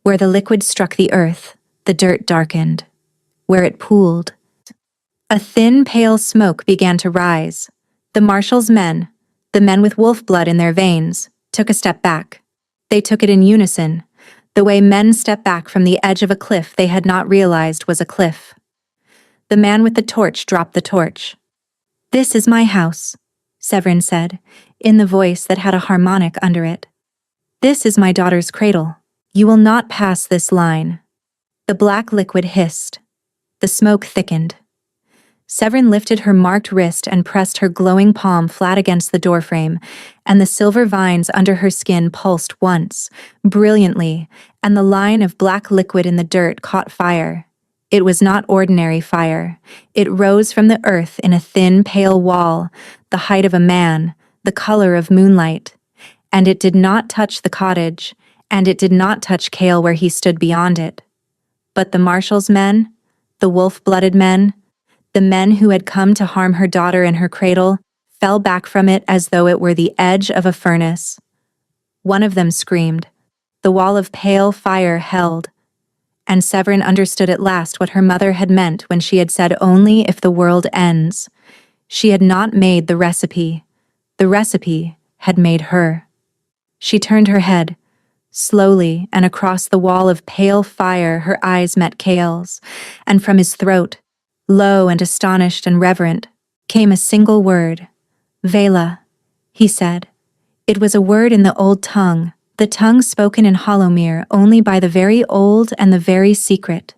Where the liquid struck the earth, the dirt darkened. Where it pooled, a thin, pale smoke began to rise. The marshal's men, the men with wolf blood in their veins, took a step back. They took it in unison, the way men step back from the edge of a cliff they had not realized was a cliff. The man with the torch dropped the torch. "This is my house," Severin said, in the voice that had a harmonic under it. "This is my daughter's cradle. You will not pass this line." The black liquid hissed. The smoke thickened. Severin lifted her marked wrist and pressed her glowing palm flat against the doorframe, and the silver vines under her skin pulsed once, brilliantly, and the line of black liquid in the dirt caught fire. It was not ordinary fire. It rose from the earth in a thin, pale wall, the height of a man, the color of moonlight. And it did not touch the cottage, and it did not touch Cale where he stood beyond it. But the marshal's men, the wolf-blooded men, the men who had come to harm her daughter in her cradle, fell back from it as though it were the edge of a furnace. One of them screamed. The wall of pale fire held. And Severin understood at last what her mother had meant when she had said only if the world ends. She had not made the recipe. The recipe had made her. She turned her head. Slowly, and across the wall of pale fire her eyes met Cale's, and from his throat, low and astonished and reverent, came a single word. "Vela," he said. It was a word in the old tongue, the tongue spoken in Hollowmere only by the very old and the very secret,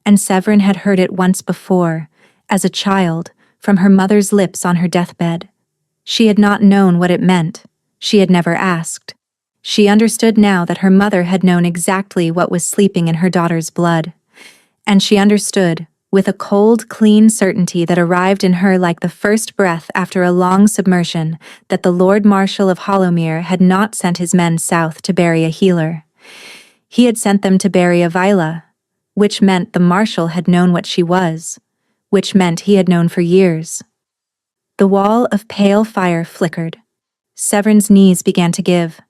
and Severin had heard it once before, as a child, from her mother's lips on her deathbed. She had not known what it meant. She had never asked. She understood now that her mother had known exactly what was sleeping in her daughter's blood. And she understood, with a cold, clean certainty that arrived in her like the first breath after a long submersion, that the Lord Marshal of Hollowmere had not sent his men south to bury a healer. He had sent them to bury a Vila, which meant the Marshal had known what she was, which meant he had known for years. The wall of pale fire flickered. Severin's knees began to give.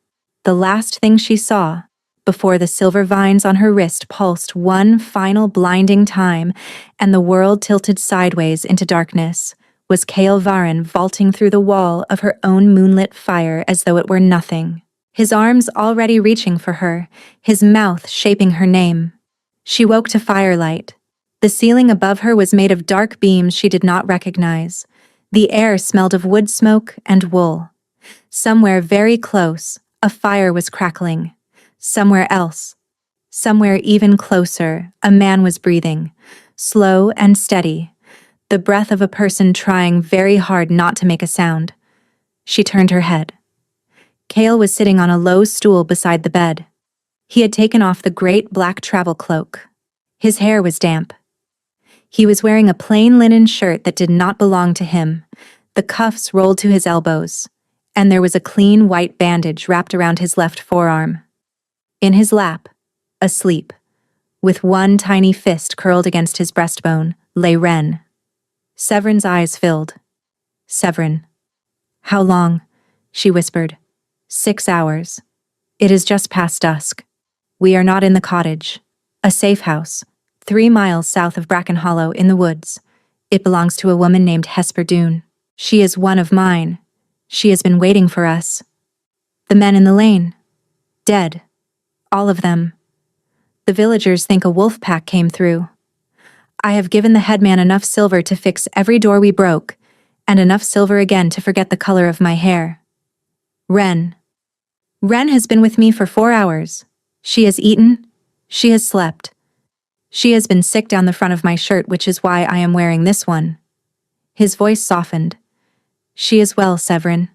The last thing she saw, before the silver vines on her wrist pulsed one final blinding time and the world tilted sideways into darkness, was Cale Varin vaulting through the wall of her own moonlit fire as though it were nothing. His arms already reaching for her, his mouth shaping her name. She woke to firelight. The ceiling above her was made of dark beams she did not recognize. The air smelled of wood smoke and wool. Somewhere very close, a fire was crackling. Somewhere else, somewhere even closer, a man was breathing, slow and steady, the breath of a person trying very hard not to make a sound. She turned her head. Cale was sitting on a low stool beside the bed. He had taken off the great black travel cloak. His hair was damp. He was wearing a plain linen shirt that did not belong to him. The cuffs rolled to his elbows, and there was a clean white bandage wrapped around his left forearm. In his lap, asleep, with one tiny fist curled against his breastbone, lay Wren. Severin's eyes filled. "Severin." "How long?" she whispered. 6 hours. It is just past dusk. We are not in the cottage. A safe house, 3 miles south of Bracken Hollow in the woods. It belongs to a woman named Hesper Doone. She is one of mine. She has been waiting for us. The men in the lane. Dead. All of them. The villagers think a wolf pack came through. I have given the headman enough silver to fix every door we broke, and enough silver again to forget the color of my hair. Wren. Wren has been with me for 4 hours. She has eaten. She has slept. She has been sick down the front of my shirt, which is why I am wearing this one. His voice softened. She is well, Severin.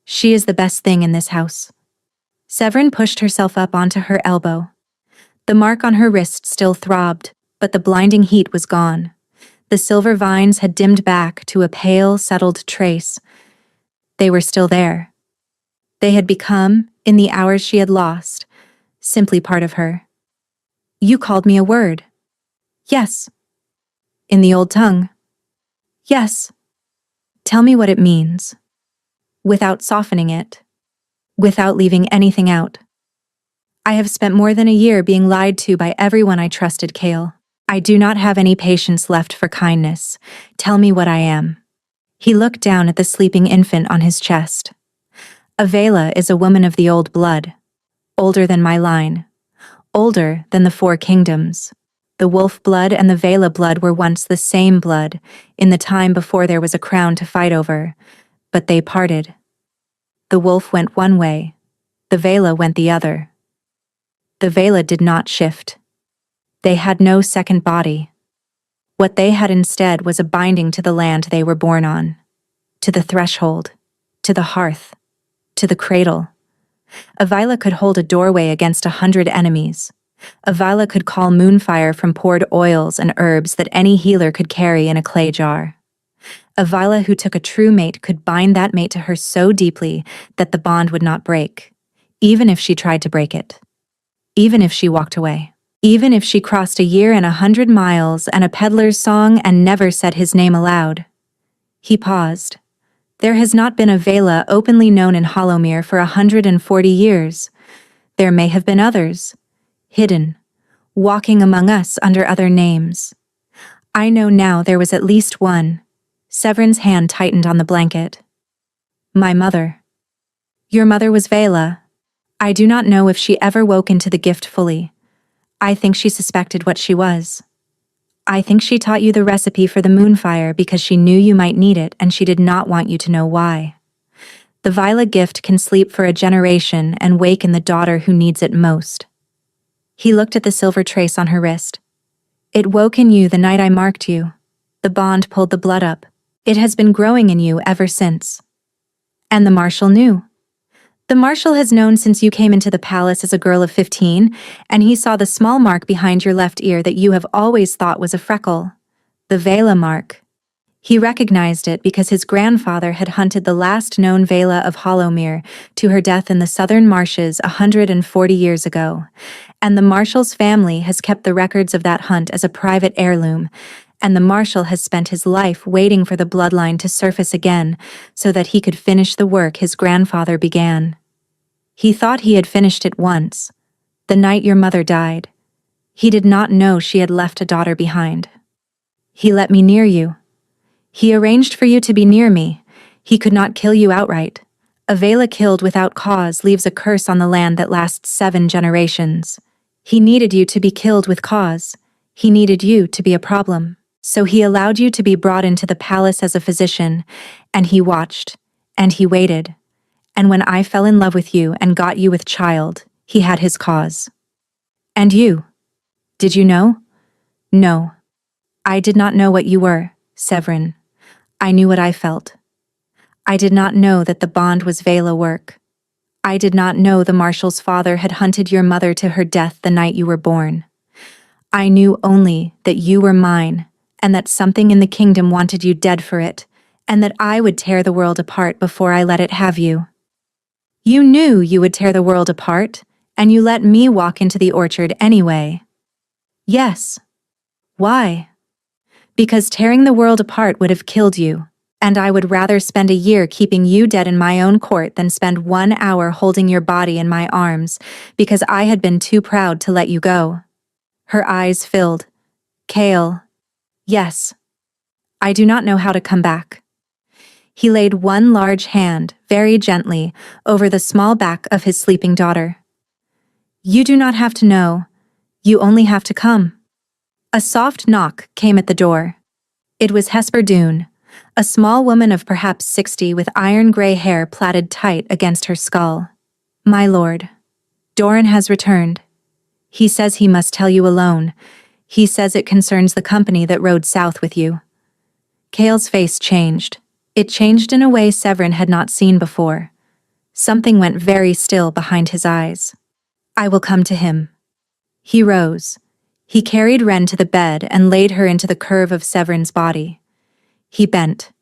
She is the best thing in this house. Severin pushed herself up onto her elbow. The mark on her wrist still throbbed, but the blinding heat was gone. The silver vines had dimmed back to a pale, settled trace. They were still there. They had become, in the hours she had lost, simply part of her. You called me a word. Yes. In the old tongue. Yes. Tell me what it means. Without softening it. Without leaving anything out. I have spent more than a year being lied to by everyone I trusted, Kale. I do not have any patience left for kindness. Tell me what I am. He looked down at the sleeping infant on his chest. Avela is a woman of the old blood. Older than my line. Older than the 4 kingdoms. The wolf blood and the Vela blood were once the same blood, in the time before there was a crown to fight over, but they parted. The wolf went one way, the Vela went the other. The Vela did not shift. They had no second body. What they had instead was a binding to the land they were born on, to the threshold, to the hearth, to the cradle. Avila could hold a doorway against 100 enemies. Avila could call moonfire from poured oils and herbs that any healer could carry in a clay jar. Avila who took a true mate could bind that mate to her so deeply that the bond would not break, even if she tried to break it. Even if she walked away. Even if she crossed a year and 100 miles and a peddler's song and never said his name aloud. He paused. There has not been a Vela openly known in Hollowmere for 140 years. There may have been others. Hidden, walking among us under other names. I know now there was at least one. Severin's hand tightened on the blanket. My mother. Your mother was Vela. I do not know if she ever woke into the gift fully. I think she suspected what she was. I think she taught you the recipe for the moonfire because she knew you might need it and she did not want you to know why. The Vila gift can sleep for a generation and wake in the daughter who needs it most. He looked at the silver trace on her wrist. It woke in you the night I marked you. The bond pulled the blood up. It has been growing in you ever since. And the Marshal knew. The Marshal has known since you came into the palace as a girl of 15, and he saw the small mark behind your left ear that you have always thought was a freckle. The Vela mark. He recognized it because his grandfather had hunted the last known Vela of Hollowmere to her death in the southern marshes 140 years ago, and the Marshal's family has kept the records of that hunt as a private heirloom, and the Marshal has spent his life waiting for the bloodline to surface again so that he could finish the work his grandfather began. He thought he had finished it once, the night your mother died. He did not know she had left a daughter behind. He let me near you. He arranged for you to be near me. He could not kill you outright. A Vela killed without cause leaves a curse on the land that lasts 7 generations. He needed you to be killed with cause. He needed you to be a problem. So he allowed you to be brought into the palace as a physician, and he watched, and he waited. And when I fell in love with you and got you with child, he had his cause. And you? Did you know? No. I did not know what you were, Severin. I knew what I felt. I did not know that the bond was Vela work. I did not know the Marshal's father had hunted your mother to her death the night you were born. I knew only that you were mine, and that something in the kingdom wanted you dead for it, and that I would tear the world apart before I let it have you. You knew you would tear the world apart, and you let me walk into the orchard anyway. Yes. Why? Because tearing the world apart would have killed you, and I would rather spend a year keeping you dead in my own court than spend 1 hour holding your body in my arms, because I had been too proud to let you go. Her eyes filled. Kale. Yes. I do not know how to come back. He laid one large hand, very gently, over the small back of his sleeping daughter. You do not have to know. You only have to come. A soft knock came at the door. It was Hesper Doone, a small woman of perhaps 60 with iron-gray hair plaited tight against her skull. My lord, Doran has returned. He says he must tell you alone. He says it concerns the company that rode south with you. Kale's face changed. It changed in a way Severin had not seen before. Something went very still behind his eyes. I will come to him. He rose. He carried Wren to the bed and laid her into the curve of Severin's body. He bent.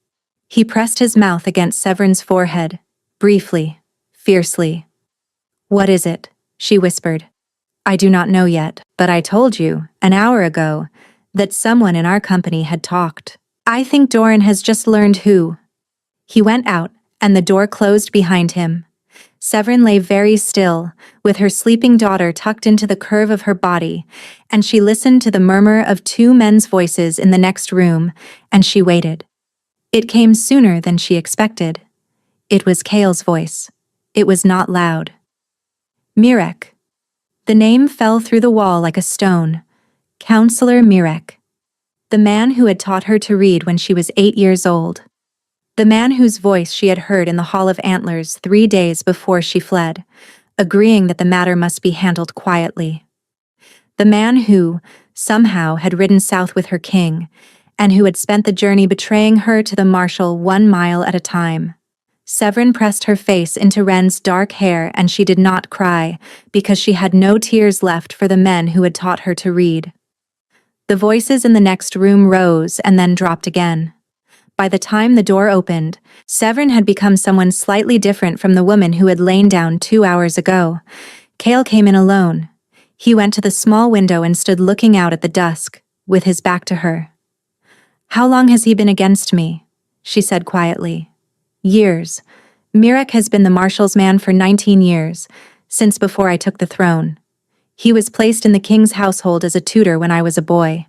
He pressed his mouth against Severin's forehead, briefly, fiercely. What is it? She whispered. I do not know yet, but I told you, an hour ago, that someone in our company had talked. I think Doran has just learned who. He went out, and the door closed behind him. Severin lay very still, with her sleeping daughter tucked into the curve of her body, and she listened to the murmur of two men's voices in the next room, and she waited. It came sooner than she expected. It was Kale's voice. It was not loud. Mirek. The name fell through the wall like a stone. Counselor Mirek. The man who had taught her to read when she was 8 years old. The man whose voice she had heard in the Hall of Antlers 3 days before she fled, agreeing that the matter must be handled quietly. The man who, somehow, had ridden south with her king, and who had spent the journey betraying her to the Marshal 1 mile at a time. Severin pressed her face into Ren's dark hair, and she did not cry, because she had no tears left for the men who had taught her to read. The voices in the next room rose and then dropped again. By the time the door opened, Severin had become someone slightly different from the woman who had lain down 2 hours ago. Kale came in alone. He went to the small window and stood looking out at the dusk, with his back to her. "How long has he been against me?" she said quietly. "Years. Mirek has been the Marshal's man for 19 years, since before I took the throne. He was placed in the king's household as a tutor when I was a boy.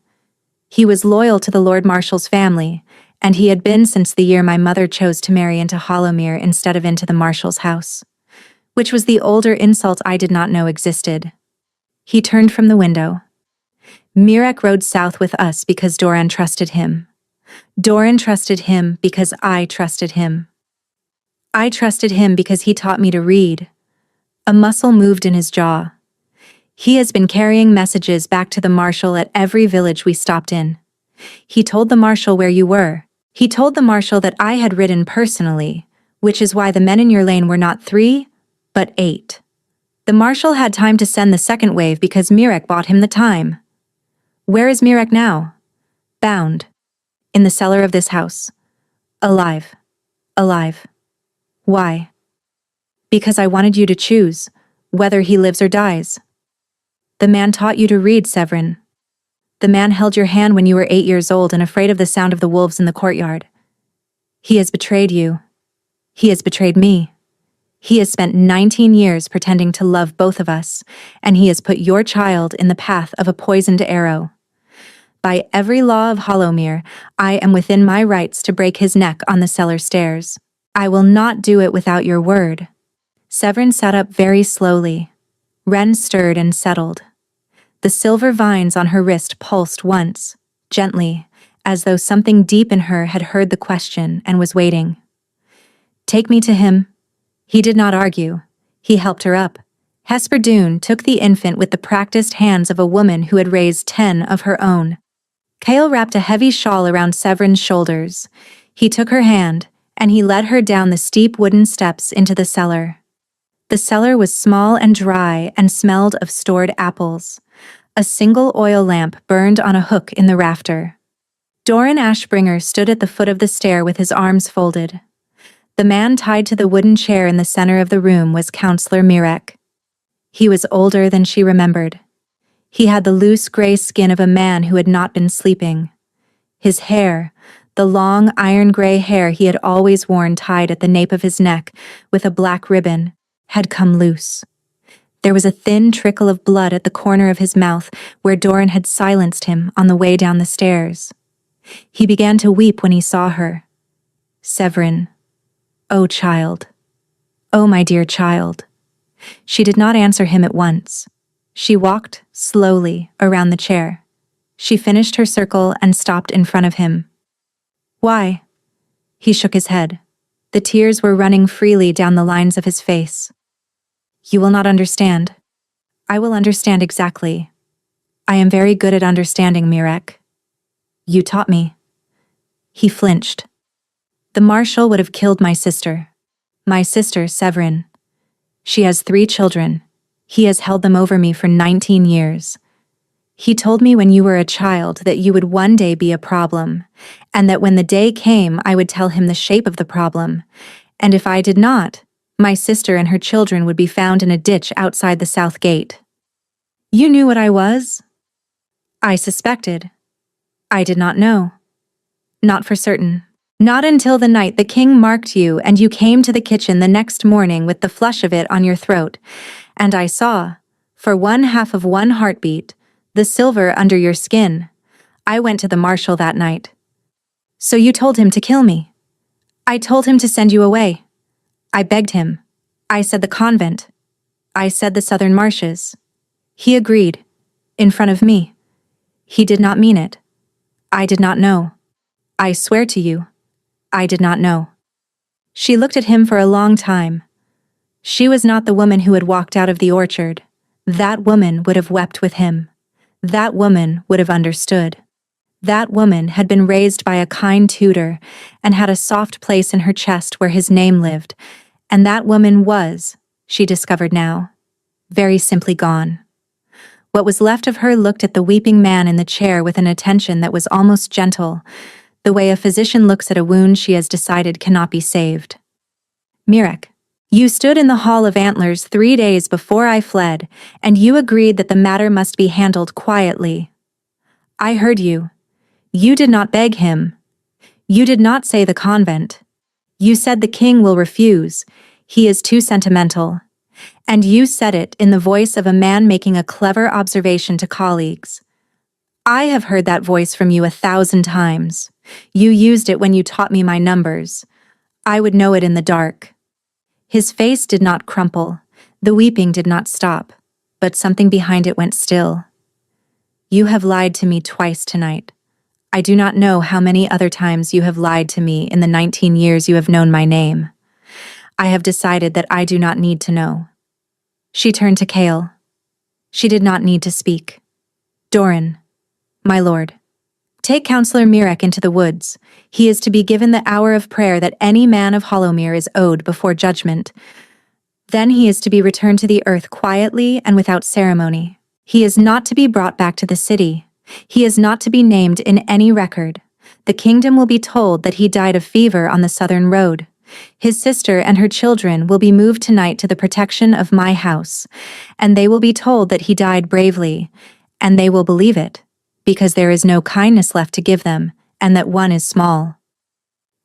He was loyal to the Lord Marshal's family, and he had been since the year my mother chose to marry into Hollowmere instead of into the Marshal's house, which was the older insult I did not know existed." He turned from the window. "Mirek rode south with us because Doran trusted him. Doran trusted him because I trusted him. I trusted him because he taught me to read." A muscle moved in his jaw. "He has been carrying messages back to the Marshal at every village we stopped in. He told the Marshal where you were. He told the Marshal that I had ridden personally, which is why the men in your lane were not 3, but 8. The Marshal had time to send the second wave because Mirek bought him the time. Where is Mirek now? Bound. In the cellar of this house. Alive. Alive. Why? Because I wanted you to choose, whether he lives or dies. The man taught you to read, Severin. The man held your hand when you were 8 years old and afraid of the sound of the wolves in the courtyard. He has betrayed you. He has betrayed me. He has spent 19 years pretending to love both of us, and he has put your child in the path of a poisoned arrow. By every law of Hollowmere, I am within my rights to break his neck on the cellar stairs. I will not do it without your word." Severin sat up very slowly. Ren stirred and settled. The silver vines on her wrist pulsed once, gently, as though something deep in her had heard the question and was waiting. "Take me to him." He did not argue. He helped her up. Hesperdoon took the infant with the practiced hands of a woman who had raised 10 of her own. Kale wrapped a heavy shawl around Severin's shoulders. He took her hand, and he led her down the steep wooden steps into the cellar. The cellar was small and dry and smelled of stored apples. A single oil lamp burned on a hook in the rafter. Doran Ashbringer stood at the foot of the stair with his arms folded. The man tied to the wooden chair in the center of the room was Counselor Mirek. He was older than she remembered. He had the loose gray skin of a man who had not been sleeping. His hair, the long iron-gray hair he had always worn tied at the nape of his neck with a black ribbon, had come loose. There was a thin trickle of blood at the corner of his mouth where Doran had silenced him on the way down the stairs. He began to weep when he saw her. "Severin. Oh, child. Oh, my dear child." She did not answer him at once. She walked slowly around the chair. She finished her circle and stopped in front of him. "Why?" He shook his head. The tears were running freely down the lines of his face. "You will not understand. I will understand exactly. I am very good at understanding, Mirek. You taught me." He flinched. "The Marshal would have killed my sister. My sister, Severin. She has 3 children. He has held them over me for 19 years. He told me when you were a child that you would one day be a problem, and that when the day came I would tell him the shape of the problem, and if I did not, my sister and her children would be found in a ditch outside the south gate." You knew what I was? I suspected. I did not know. Not for certain. Not until the night the king marked you and you came to the kitchen the next morning with the flush of it on your throat, and I saw, for 1/2 of one heartbeat, the silver under your skin. I went to the marshal that night. So you told him to kill me. I told him to send you away. I begged him. I said the convent. I said the southern marshes. He agreed. In front of me. He did not mean it. I did not know. I swear to you, I did not know. She looked at him for a long time. She was not the woman who had walked out of the orchard. That woman would have wept with him. That woman would have understood. That woman had been raised by a kind tutor and had a soft place in her chest where his name lived, and that woman was, she discovered now, very simply gone. What was left of her looked at the weeping man in the chair with an attention that was almost gentle, the way a physician looks at a wound she has decided cannot be saved. Mirek, you stood in the Hall of Antlers 3 days before I fled, and you agreed that the matter must be handled quietly. I heard you. You did not beg him. You did not say the convent. You said the king will refuse. He is too sentimental. And you said it in the voice of a man making a clever observation to colleagues. I have heard that voice from you 1,000 times. You used it when you taught me my numbers. I would know it in the dark. His face did not crumple. The weeping did not stop, but something behind it went still. You have lied to me twice tonight. I do not know how many other times you have lied to me in the 19 years you have known my name. I have decided that I do not need to know. She turned to Kale. She did not need to speak. Doran, my lord, take Counselor Mirek into the woods. He is to be given the hour of prayer that any man of Hollowmere is owed before judgment. Then he is to be returned to the earth quietly and without ceremony. He is not to be brought back to the city. He is not to be named in any record. The kingdom will be told that he died of fever on the southern road. His sister and her children will be moved tonight to the protection of my house, and they will be told that he died bravely, and they will believe it, because there is no kindness left to give them, and that one is small.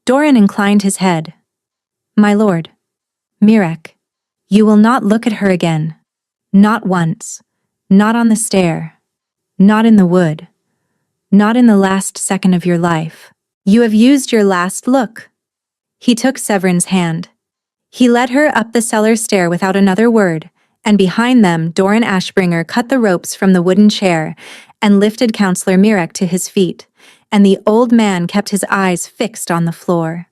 Doran inclined his head. My lord, Mirek, you will not look at her again. Not once. Not on the stair. Not in the wood. Not in the last second of your life. You have used your last look. He took Severin's hand. He led her up the cellar stair without another word, and behind them Doran Ashbringer cut the ropes from the wooden chair and lifted Counselor Mirek to his feet, and the old man kept his eyes fixed on the floor.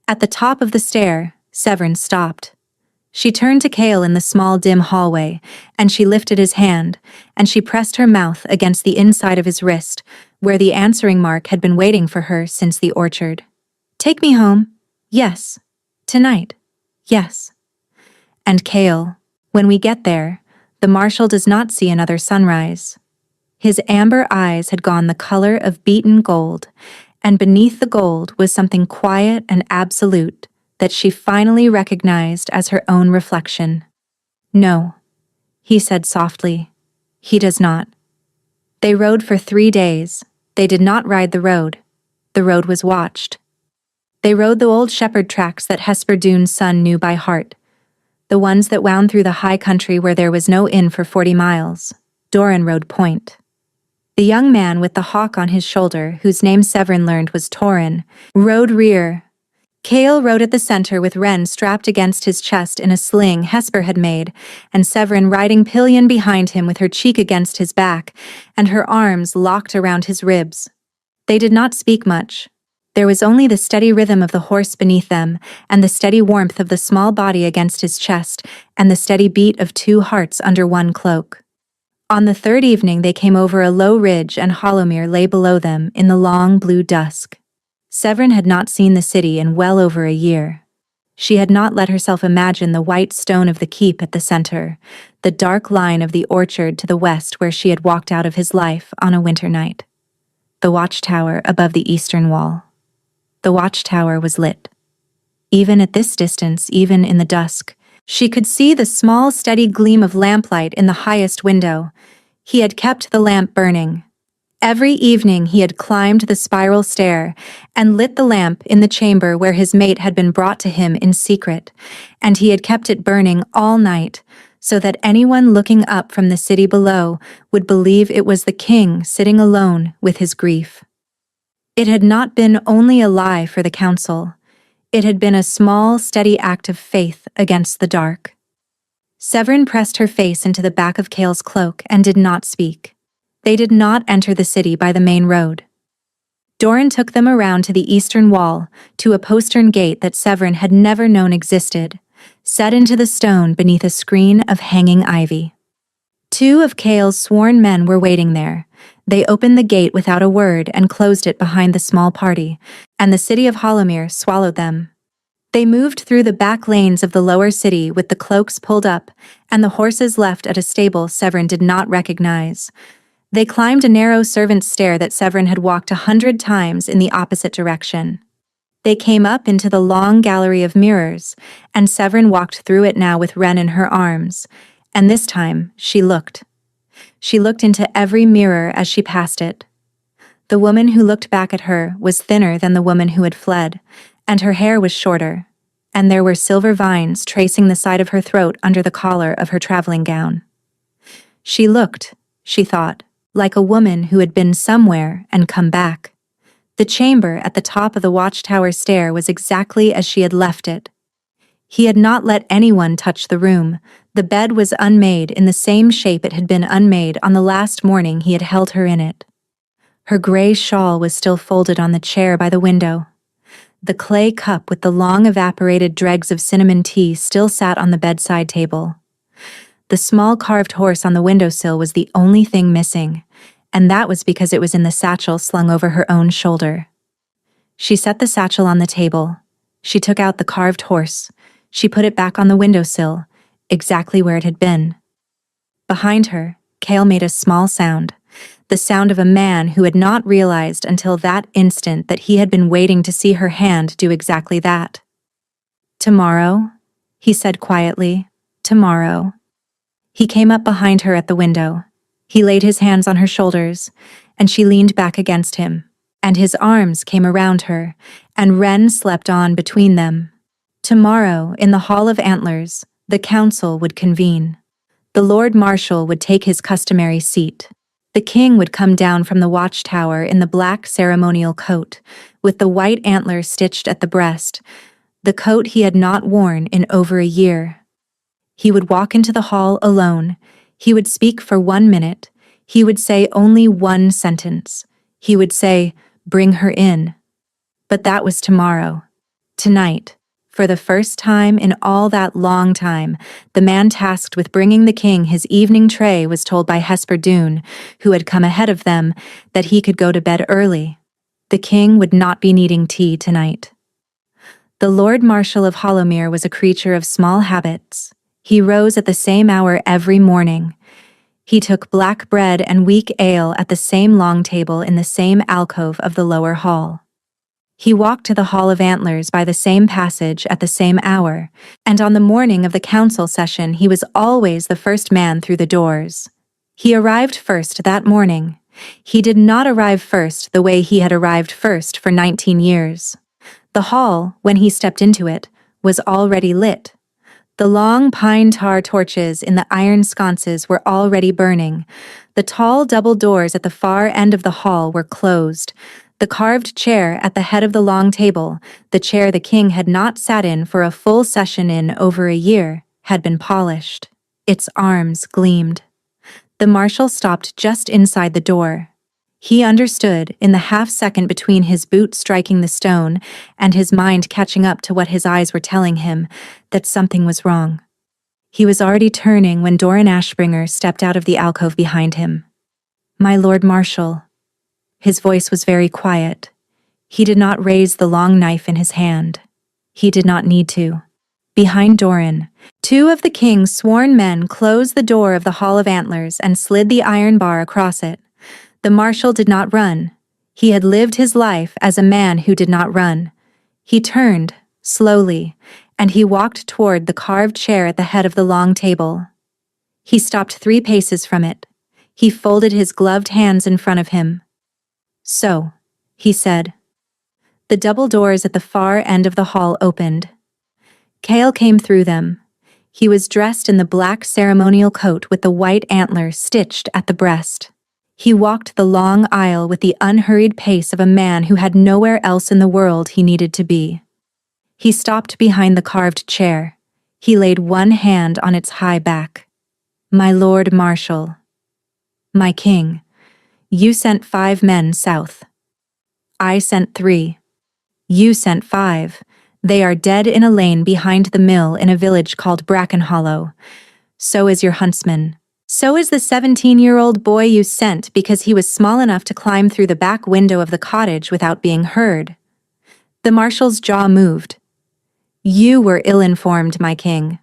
At the top of the stair, Severin stopped. She turned to Kale in the small dim hallway, and she lifted his hand, and she pressed her mouth against the inside of his wrist, where the answering mark had been waiting for her since the orchard. Take me home. Yes. Tonight. Yes. And Kale, when we get there, the marshal does not see another sunrise. His amber eyes had gone the color of beaten gold, and beneath the gold was something quiet and absolute that she finally recognized as her own reflection. No, he said softly. He does not. They rode for 3 days. They did not ride the road. The road was watched. They rode the old shepherd tracks that Hesper Dune's son knew by heart, the ones that wound through the high country where there was no inn for 40 miles. Doran rode point. The young man with the hawk on his shoulder, whose name Severin learned was Torin, rode rear. Kale rode at the center with Ren strapped against his chest in a sling Hesper had made, and Severin riding pillion behind him with her cheek against his back, and her arms locked around his ribs. They did not speak much. There was only the steady rhythm of the horse beneath them, and the steady warmth of the small body against his chest, and the steady beat of 2 hearts under one cloak. On the 3rd evening they came over a low ridge, and Hollowmere lay below them in the long blue dusk. Severin had not seen the city in well over a year. She had not let herself imagine the white stone of the keep at the center, the dark line of the orchard to the west where she had walked out of his life on a winter night. The watchtower above the eastern wall. The watchtower was lit. Even at this distance, even in the dusk, She could see the small, steady gleam of lamplight in the highest window. He had kept the lamp burning. Every evening he had climbed the spiral stair and lit the lamp in the chamber where his mate had been brought to him in secret, and he had kept it burning all night, so that anyone looking up from the city below would believe it was the king sitting alone with his grief. It had not been only a lie for the council. It had been a small, steady act of faith against the dark. Severin pressed her face into the back of Cale's cloak and did not speak. They did not enter the city by the main road. Doran took them around to the eastern wall, to a postern gate that Severin had never known existed, set into the stone beneath a screen of hanging ivy. 2 of Cale's sworn men were waiting there. They opened the gate without a word and closed it behind the small party, and the city of Hollowmere swallowed them. They moved through the back lanes of the lower city with the cloaks pulled up, and the horses left at a stable Severin did not recognize. They climbed a narrow servant's stair that Severin had walked 100 times in the opposite direction. They came up into the long gallery of mirrors, and Severin walked through it now with Wren in her arms, and this time she looked. She looked into every mirror as she passed it. The woman who looked back at her was thinner than the woman who had fled, and her hair was shorter, and there were silver vines tracing the side of her throat under the collar of her traveling gown. She looked, she thought, like a woman who had been somewhere and come back. The chamber at the top of the watchtower stair was exactly as she had left it. He had not let anyone touch the room. The bed was unmade in the same shape it had been unmade on the last morning he had held her in it. Her gray shawl was still folded on the chair by the window. The clay cup with the long evaporated dregs of cinnamon tea still sat on the bedside table. The small carved horse on the windowsill was the only thing missing, and that was because it was in the satchel slung over her own shoulder. She set the satchel on the table. She took out the carved horse. She put it back on the windowsill, exactly where it had been. Behind her, Cale made a small sound, the sound of a man who had not realized until that instant that he had been waiting to see her hand do exactly that. "Tomorrow," he said quietly, "tomorrow." He came up behind her at the window. He laid his hands on her shoulders, and she leaned back against him, and his arms came around her, and Wren slept on between them. Tomorrow, in the Hall of Antlers, the council would convene. The Lord Marshal would take his customary seat. The king would come down from the watchtower in the black ceremonial coat, with the white antler stitched at the breast, the coat he had not worn in over a year. He would walk into the hall alone. He would speak for 1 minute. He would say only one sentence. He would say, "Bring her in." But that was tomorrow. Tonight, for the first time in all that long time, the man tasked with bringing the king his evening tray was told by Hesper Doone, who had come ahead of them, that he could go to bed early. The king would not be needing tea tonight. The Lord Marshal of Hollowmere was a creature of small habits. He rose at the same hour every morning. He took black bread and weak ale at the same long table in the same alcove of the lower hall. He walked to the Hall of Antlers by the same passage at the same hour, and on the morning of the council session he was always the first man through the doors. He arrived first that morning. He did not arrive first the way he had arrived first for 19 years. The hall, when he stepped into it, was already lit. The long pine tar torches in the iron sconces were already burning. The tall double doors at the far end of the hall were closed. The carved chair at the head of the long table, the chair the king had not sat in for a full session in over a year, had been polished. Its arms gleamed. The marshal stopped just inside the door. He understood, in the half-second between his boot striking the stone and his mind catching up to what his eyes were telling him, that something was wrong. He was already turning when Doran Ashbringer stepped out of the alcove behind him. "My Lord Marshal." His voice was very quiet. He did not raise the long knife in his hand. He did not need to. Behind Doran, 2 of the king's sworn men closed the door of the Hall of Antlers and slid the iron bar across it. The marshal did not run. He had lived his life as a man who did not run. He turned, slowly, and he walked toward the carved chair at the head of the long table. He stopped 3 paces from it. He folded his gloved hands in front of him. "So," he said. The double doors at the far end of the hall opened. Kale came through them. He was dressed in the black ceremonial coat with the white antler stitched at the breast. He walked the long aisle with the unhurried pace of a man who had nowhere else in the world he needed to be. He stopped behind the carved chair. He laid one hand on its high back. "My Lord Marshal, my king, you sent 5 men south. I sent 3. You sent 5. They are dead in a lane behind the mill in a village called Bracken Hollow. So is your huntsman. So is the 17-year-old boy you sent because he was small enough to climb through the back window of the cottage without being heard." The marshal's jaw moved. "You were ill-informed, my king."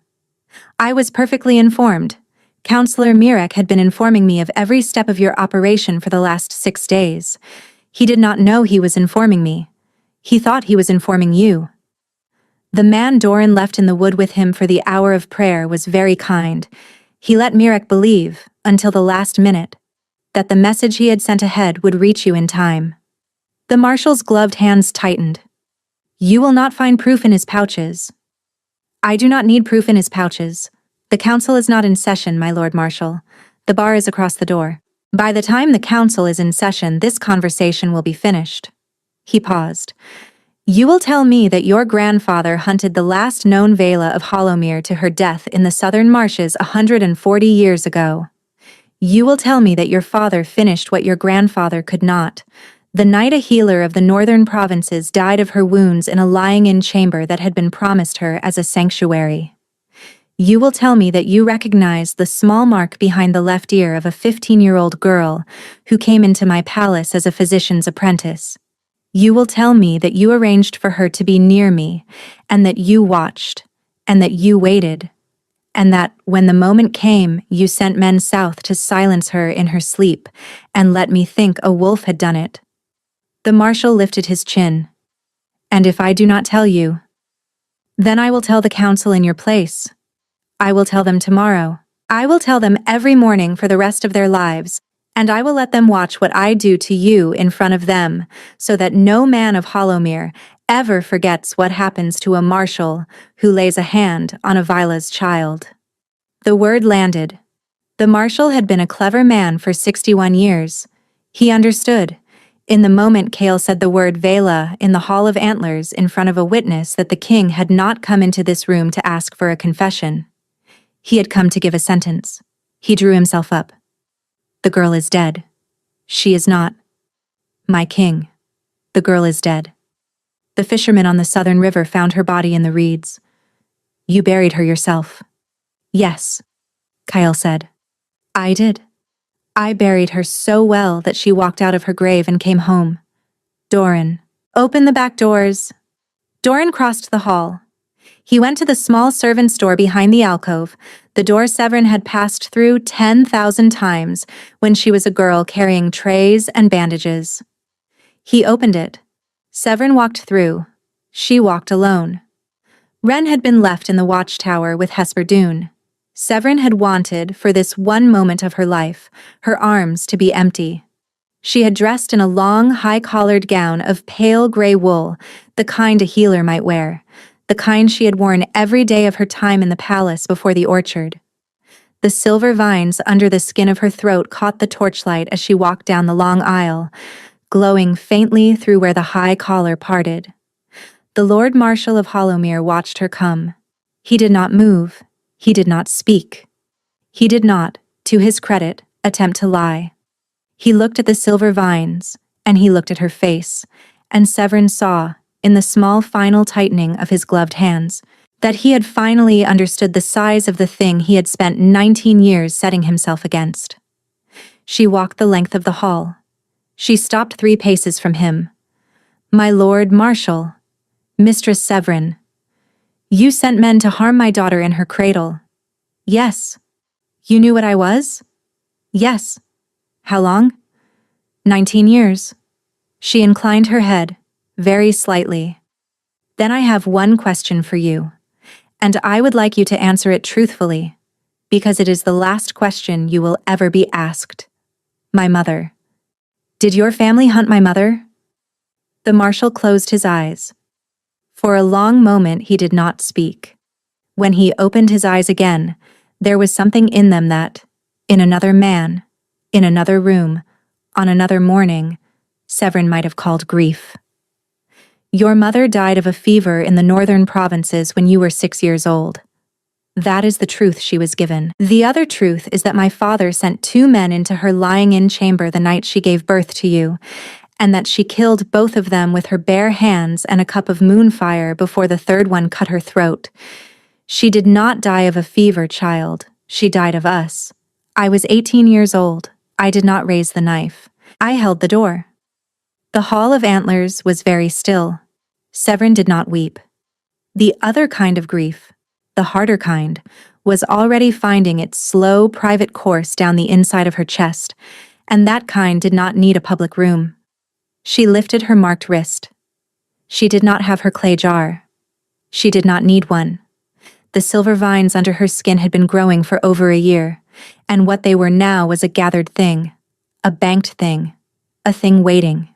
"I was perfectly informed. Counselor Mirek had been informing me of every step of your operation for the last 6 days. He did not know he was informing me. He thought he was informing you." The man Doran left in the wood with him for the hour of prayer was very kind. He let Mirek believe, until the last minute, that the message he had sent ahead would reach you in time. The marshal's gloved hands tightened. "You will not find proof in his pouches." "I do not need proof in his pouches. The council is not in session, my Lord Marshal. The bar is across the door. By the time the council is in session, this conversation will be finished." He paused. "You will tell me that your grandfather hunted the last known Vela of Hollowmere to her death in the southern marshes 140 years ago. You will tell me that your father finished what your grandfather could not. The night a healer of the northern provinces died of her wounds in a lying-in chamber that had been promised her as a sanctuary. You will tell me that you recognize the small mark behind the left ear of a 15-year-old girl who came into my palace as a physician's apprentice. You will tell me that you arranged for her to be near me, and that you watched, and that you waited, and that, when the moment came, you sent men south to silence her in her sleep, and let me think a wolf had done it." The marshal lifted his chin. "And if I do not tell you, then I will tell the council in your place. I will tell them tomorrow. I will tell them every morning for the rest of their lives, and I will let them watch what I do to you in front of them, so that no man of Hollowmere ever forgets what happens to a marshal who lays a hand on a Vila's child." The word landed. The marshal had been a clever man for 61 years. He understood. In the moment Kale said the word Vela in the Hall of Antlers in front of a witness that the king had not come into this room to ask for a confession. He had come to give a sentence. He drew himself up. "The girl is dead. She is not. My king. The girl is dead. The fishermen on the southern river found her body in the reeds. You buried her yourself." "Yes," Kyle said. "I did. I buried her so well that she walked out of her grave and came home. Doran, open the back doors." Doran crossed the hall. He went to the small servant's door behind the alcove, the door Severin had passed through 10,000 times when she was a girl carrying trays and bandages. He opened it. Severin walked through. She walked alone. Wren had been left in the watchtower with Hesper Doone. Severin had wanted, for this one moment of her life, her arms to be empty. She had dressed in a long, high-collared gown of pale gray wool, the kind a healer might wear, the kind she had worn every day of her time in the palace before the orchard. The silver vines under the skin of her throat caught the torchlight as she walked down the long aisle, glowing faintly through where the high collar parted. The Lord Marshal of Hollowmere watched her come. He did not move. He did not speak. He did not, to his credit, attempt to lie. He looked at the silver vines, and he looked at her face, and Severin saw, in the small final tightening of his gloved hands, that he had finally understood the size of the thing he had spent 19 years setting himself against. She walked the length of the hall. She stopped 3 paces from him. "My Lord Marshal, Mistress Severin, you sent men to harm my daughter in her cradle." "Yes." "You knew what I was?" "Yes." "How long?" 19 years. She inclined her head, very slightly. "Then I have one question for you. And I would like you to answer it truthfully, because it is the last question you will ever be asked. My mother. Did your family hunt my mother? The marshal closed his eyes. For a long moment he did not speak. When he opened his eyes again, there was something in them that, in another man, in another room, on another morning, Severin might have called grief. Your mother died of a fever in the northern provinces when you were 6 years old. That is the truth she was given. The other truth is that my father sent 2 men into her lying-in chamber the night she gave birth to you, and that she killed both of them with her bare hands and a cup of moonfire before the third one cut her throat. She did not die of a fever, child. She died of us. I was 18 years old. I did not raise the knife. I held the door. The Hall of Antlers was very still. Severin did not weep. The other kind of grief, the harder kind, was already finding its slow, private course down the inside of her chest, and that kind did not need a public room. She lifted her marked wrist. She did not have her clay jar. She did not need one. The silver vines under her skin had been growing for over a year, and what they were now was a gathered thing, a banked thing, a thing waiting.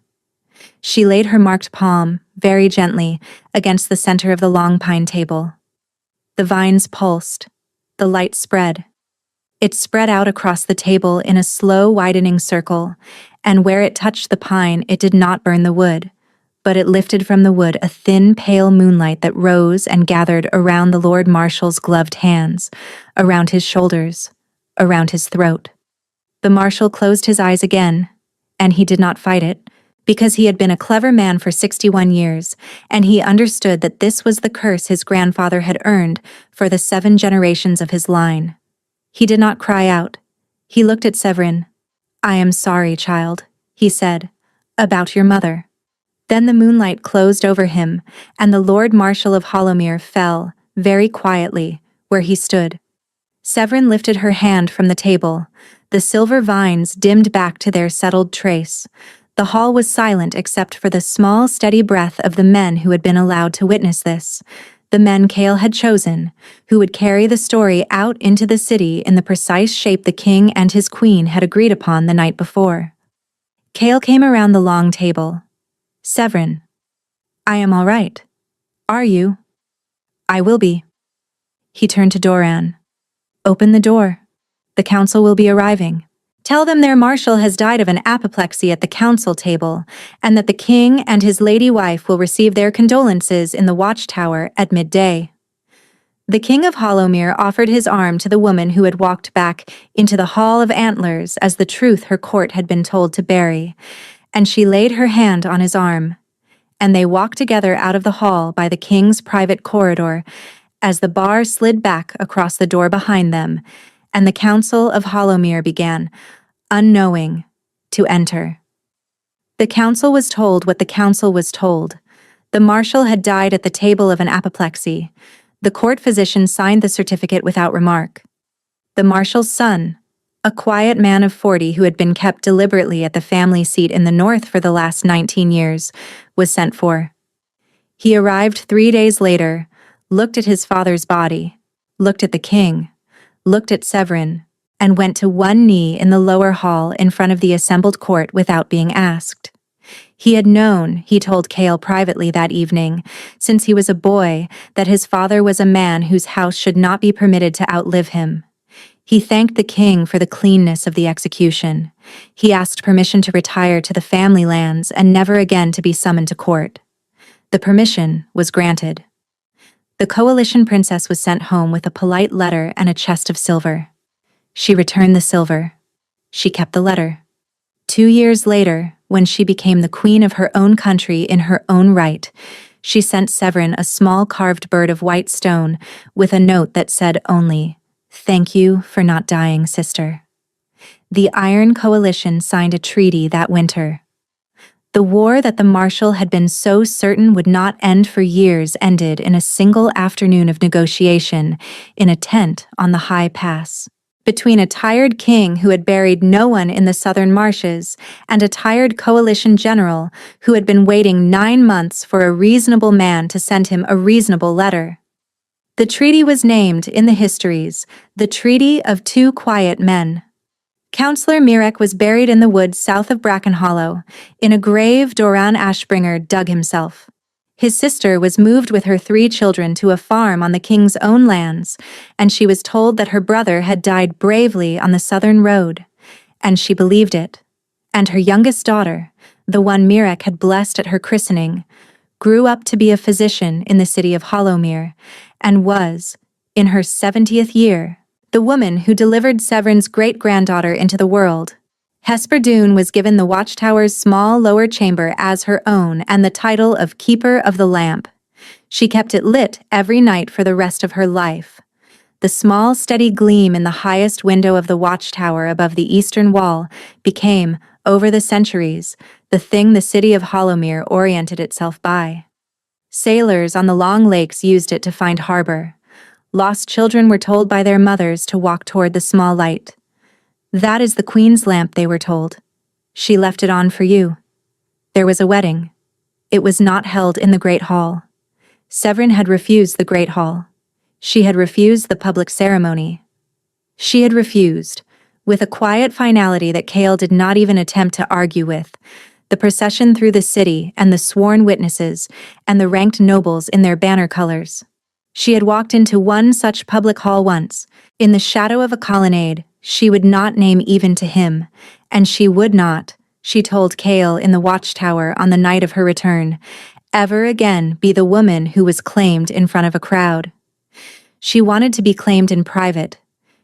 She laid her marked palm, very gently, against the center of the long pine table. The vines pulsed. The light spread. It spread out across the table in a slow, widening circle, and where it touched the pine, it did not burn the wood, but it lifted from the wood a thin, pale moonlight that rose and gathered around the Lord Marshal's gloved hands, around his shoulders, around his throat. The Marshal closed his eyes again, and he did not fight it, because he had been a clever man for 61 years, and he understood that this was the curse his grandfather had earned for the 7 generations of his line. He did not cry out. He looked at Severin. "I am sorry, child," he said, "about your mother." Then the moonlight closed over him, and the Lord Marshal of Hollowmere fell, very quietly, where he stood. Severin lifted her hand from the table. The silver vines dimmed back to their settled trace. The hall was silent except for the small, steady breath of the men who had been allowed to witness this, the men Cale had chosen, who would carry the story out into the city in the precise shape the king and his queen had agreed upon the night before. Cale came around the long table. "Severin, I am all right. Are you?" "I will be." He turned to Doran. "Open the door. The council will be arriving. Tell them their marshal has died of an apoplexy at the council table, and that the king and his lady wife will receive their condolences in the watchtower at midday." The king of Hollowmere offered his arm to the woman who had walked back into the Hall of Antlers as the truth her court had been told to bury, and she laid her hand on his arm, and they walked together out of the hall by the king's private corridor as the bar slid back across the door behind them, and the council of Hollowmere began, unknowing, to enter. The council was told what the council was told. The marshal had died at the table of an apoplexy. The court physician signed the certificate without remark. The marshal's son, a quiet man of 40 who had been kept deliberately at the family seat in the north for the last 19 years, was sent for. He arrived 3 days later, looked at his father's body, looked at the king, looked at Severin, and went to one knee in the lower hall in front of the assembled court without being asked. He had known, he told Cale privately that evening, since he was a boy, that his father was a man whose house should not be permitted to outlive him. He thanked the king for the cleanness of the execution. He asked permission to retire to the family lands and never again to be summoned to court. The permission was granted. The coalition princess was sent home with a polite letter and a chest of silver. She returned the silver. She kept the letter. 2 years later, when she became the queen of her own country in her own right, she sent Severin a small carved bird of white stone with a note that said only, "Thank you for not dying, sister." The Iron Coalition signed a treaty that winter. The war that the marshal had been so certain would not end for years ended in a single afternoon of negotiation in a tent on the high pass. Between a tired king who had buried no one in the southern marshes and a tired coalition general who had been waiting 9 months for a reasonable man to send him a reasonable letter. The treaty was named, in the histories, the Treaty of Two Quiet Men. Councillor Mirek was buried in the woods south of Brackenhollow, in a grave Doran Ashbringer dug himself. His sister was moved with her 3 children to a farm on the king's own lands, and she was told that her brother had died bravely on the southern road, and she believed it. And her youngest daughter, the one Mirek had blessed at her christening, grew up to be a physician in the city of Hollowmere, and was, in her 70th year, the woman who delivered Severin's great-granddaughter into the world. Hesper Doone was given the watchtower's small lower chamber as her own and the title of Keeper of the Lamp. She kept it lit every night for the rest of her life. The small, steady gleam in the highest window of the watchtower above the eastern wall became, over the centuries, the thing the city of Hollowmere oriented itself by. Sailors on the long lakes used it to find harbor. Lost children were told by their mothers to walk toward the small light. That is the Queen's lamp, they were told. She left it on for you. There was a wedding. It was not held in the Great Hall. Severin had refused the Great Hall. She had refused the public ceremony. She had refused, with a quiet finality that Cale did not even attempt to argue with, the procession through the city and the sworn witnesses and the ranked nobles in their banner colors. She had walked into one such public hall once, in the shadow of a colonnade she would not name even to him, and she would not, she told Cale in the watchtower on the night of her return, ever again be the woman who was claimed in front of a crowd. She wanted to be claimed in private.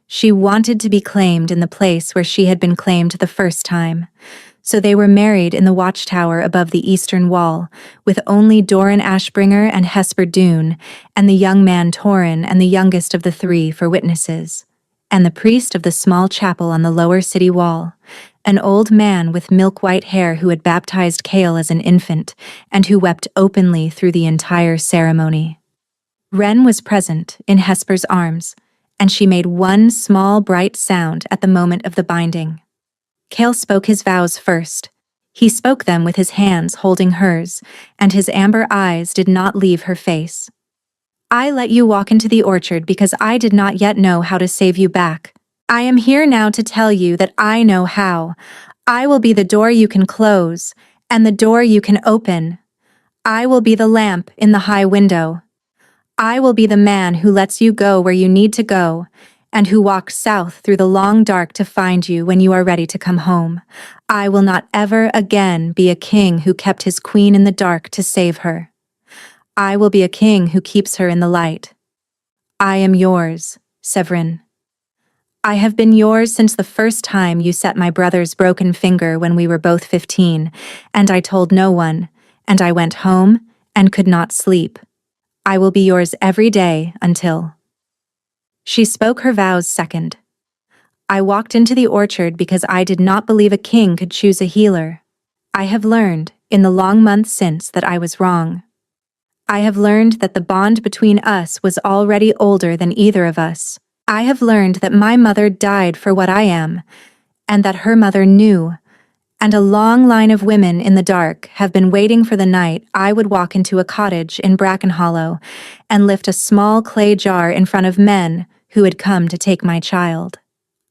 She wanted to be claimed in the place where she had been claimed the first time. So they were married in the watchtower above the eastern wall, with only Doran Ashbringer and Hesper Doone, and the young man Torin and the youngest of the 3 for witnesses, and the priest of the small chapel on the lower city wall, an old man with milk-white hair who had baptized Cale as an infant, and who wept openly through the entire ceremony. Wren was present, in Hesper's arms, and she made one small bright sound at the moment of the binding. Cale spoke his vows first. He spoke them with his hands holding hers, and his amber eyes did not leave her face. I let you walk into the orchard because I did not yet know how to save you back. I am here now to tell you that I know how. I will be the door you can close, and the door you can open. I will be the lamp in the high window. I will be the man who lets you go where you need to go, and who walks south through the long dark to find you when you are ready to come home. I will not ever again be a king who kept his queen in the dark to save her. I will be a king who keeps her in the light. I am yours, Severin. I have been yours since the first time you set my brother's broken finger when we were both 15, and I told no one, and I went home and could not sleep. I will be yours every day until... She spoke her vows second. I walked into the orchard because I did not believe a king could choose a healer. I have learned, in the long months since, that I was wrong. I have learned that the bond between us was already older than either of us. I have learned that my mother died for what I am, and that her mother knew, and a long line of women in the dark have been waiting for the night I would walk into a cottage in Brackenhollow and lift a small clay jar in front of men who had come to take my child.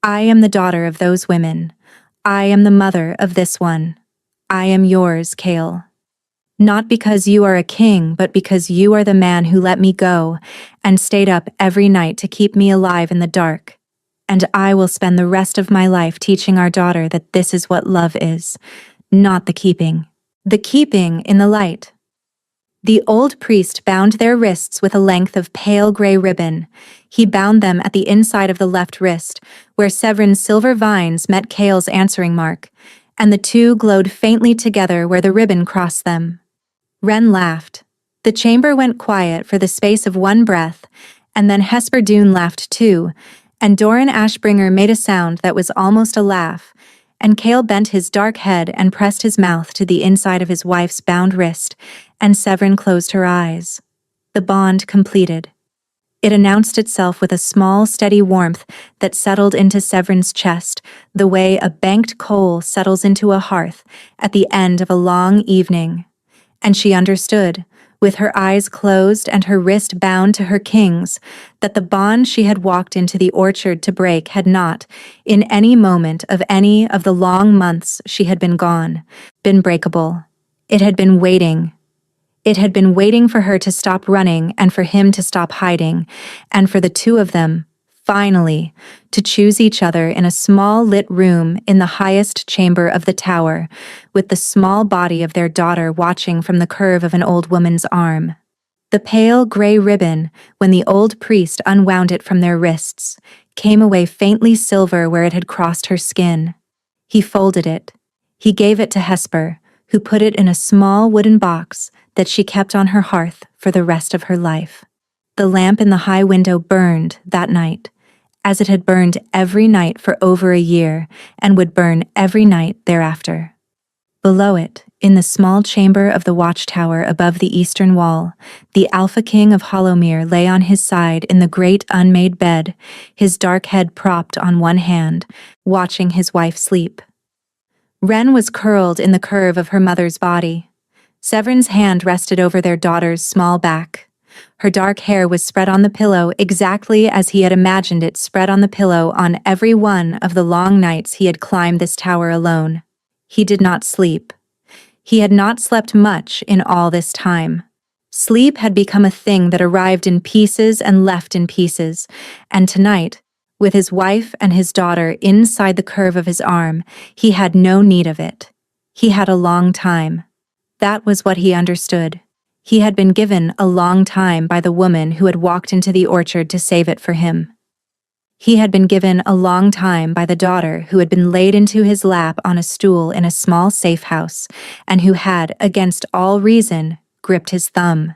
I am the daughter of those women. I am the mother of this one. I am yours, Cale. Not because you are a king, but because you are the man who let me go and stayed up every night to keep me alive in the dark. And I will spend the rest of my life teaching our daughter that this is what love is, not the keeping. The keeping in the light. The old priest bound their wrists with a length of pale gray ribbon. He bound them at the inside of the left wrist, where Severin's silver vines met Cale's answering mark, and the two glowed faintly together where the ribbon crossed them. Wren laughed. The chamber went quiet for the space of one breath, and then Hesper Doone laughed too, and Doran Ashbringer made a sound that was almost a laugh, and Cale bent his dark head and pressed his mouth to the inside of his wife's bound wrist, and Severin closed her eyes. The bond completed. It announced itself with a small, steady warmth that settled into Severin's chest, the way a banked coal settles into a hearth at the end of a long evening. And she understood, with her eyes closed and her wrist bound to her king's, that the bond she had walked into the orchard to break had not, in any moment of any of the long months she had been gone, been breakable. It had been waiting. It had been waiting for her to stop running and for him to stop hiding, and for the two of them, finally, to choose each other in a small lit room in the highest chamber of the tower, with the small body of their daughter watching from the curve of an old woman's arm. The pale gray ribbon, when the old priest unwound it from their wrists, came away faintly silver where it had crossed her skin. He folded it. He gave it to Hesper, who put it in a small wooden box that she kept on her hearth for the rest of her life. The lamp in the high window burned that night, as it had burned every night for over a year and would burn every night thereafter. Below it, in the small chamber of the watchtower above the eastern wall, the Alpha King of Hollowmere lay on his side in the great unmade bed, his dark head propped on one hand, watching his wife sleep. Wren was curled in the curve of her mother's body. Severn's hand rested over their daughter's small back. Her dark hair was spread on the pillow exactly as he had imagined it spread on the pillow on every one of the long nights he had climbed this tower alone. He did not sleep. He had not slept much in all this time. Sleep had become a thing that arrived in pieces and left in pieces, and tonight, with his wife and his daughter inside the curve of his arm, he had no need of it. He had a long time. That was what he understood. He had been given a long time by the woman who had walked into the orchard to save it for him. He had been given a long time by the daughter who had been laid into his lap on a stool in a small safe house, and who had, against all reason, gripped his thumb.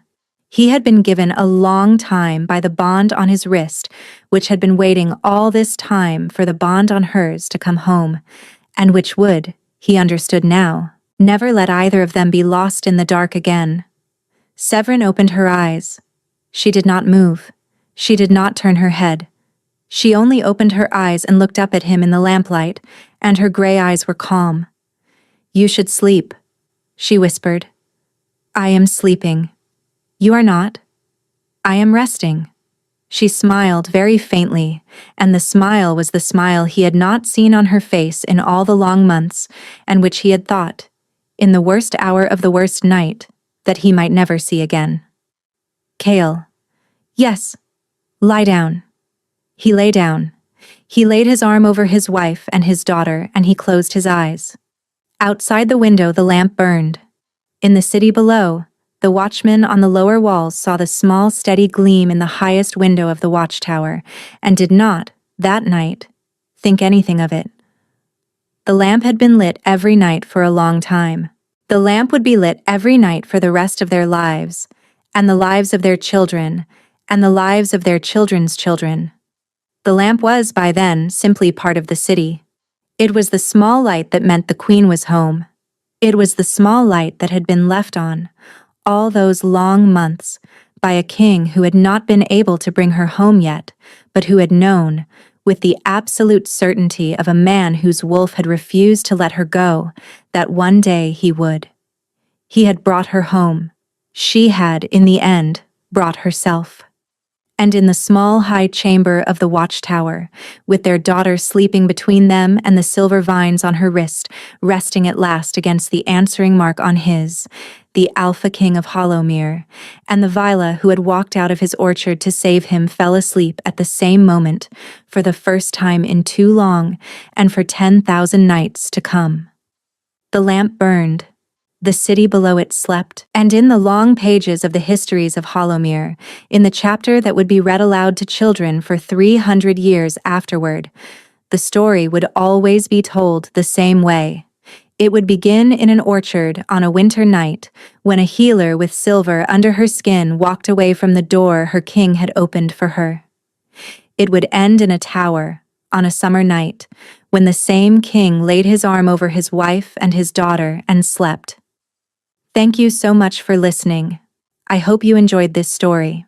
He had been given a long time by the bond on his wrist, which had been waiting all this time for the bond on hers to come home, and which would, he understood now, never let either of them be lost in the dark again. Severn opened her eyes. She did not move. She did not turn her head. She only opened her eyes and looked up at him in the lamplight, and her gray eyes were calm. "You should sleep," she whispered. "I am sleeping. You are not?" "I am resting." She smiled very faintly, and the smile was the smile he had not seen on her face in all the long months, and which he had thought, in the worst hour of the worst night, that he might never see again. "Cale." "Yes. Lie down." He lay down. He laid his arm over his wife and his daughter, and he closed his eyes. Outside the window the lamp burned. In the city below, the watchman on the lower walls saw the small steady gleam in the highest window of the watchtower, and did not, that night, think anything of it. The lamp had been lit every night for a long time. The lamp would be lit every night for the rest of their lives, and the lives of their children, and the lives of their children's children. The lamp was, by then, simply part of the city. It was the small light that meant the Queen was home. It was the small light that had been left on, all those long months, by a king who had not been able to bring her home yet, but who had known, with the absolute certainty of a man whose wolf had refused to let her go, that one day he would. He had brought her home. She had, in the end, brought herself. And in the small high chamber of the watchtower, with their daughter sleeping between them and the silver vines on her wrist, resting at last against the answering mark on his, the Alpha King of Hollowmere, and the Vila who had walked out of his orchard to save him fell asleep at the same moment, for the first time in too long, and for 10,000 nights to come. The lamp burned. The city below it slept, and in the long pages of the histories of Hollowmere, in the chapter that would be read aloud to children for 300 years afterward, the story would always be told the same way. It would begin in an orchard on a winter night, when a healer with silver under her skin walked away from the door her king had opened for her. It would end in a tower, on a summer night, when the same king laid his arm over his wife and his daughter and slept. Thank you so much for listening. I hope you enjoyed this story.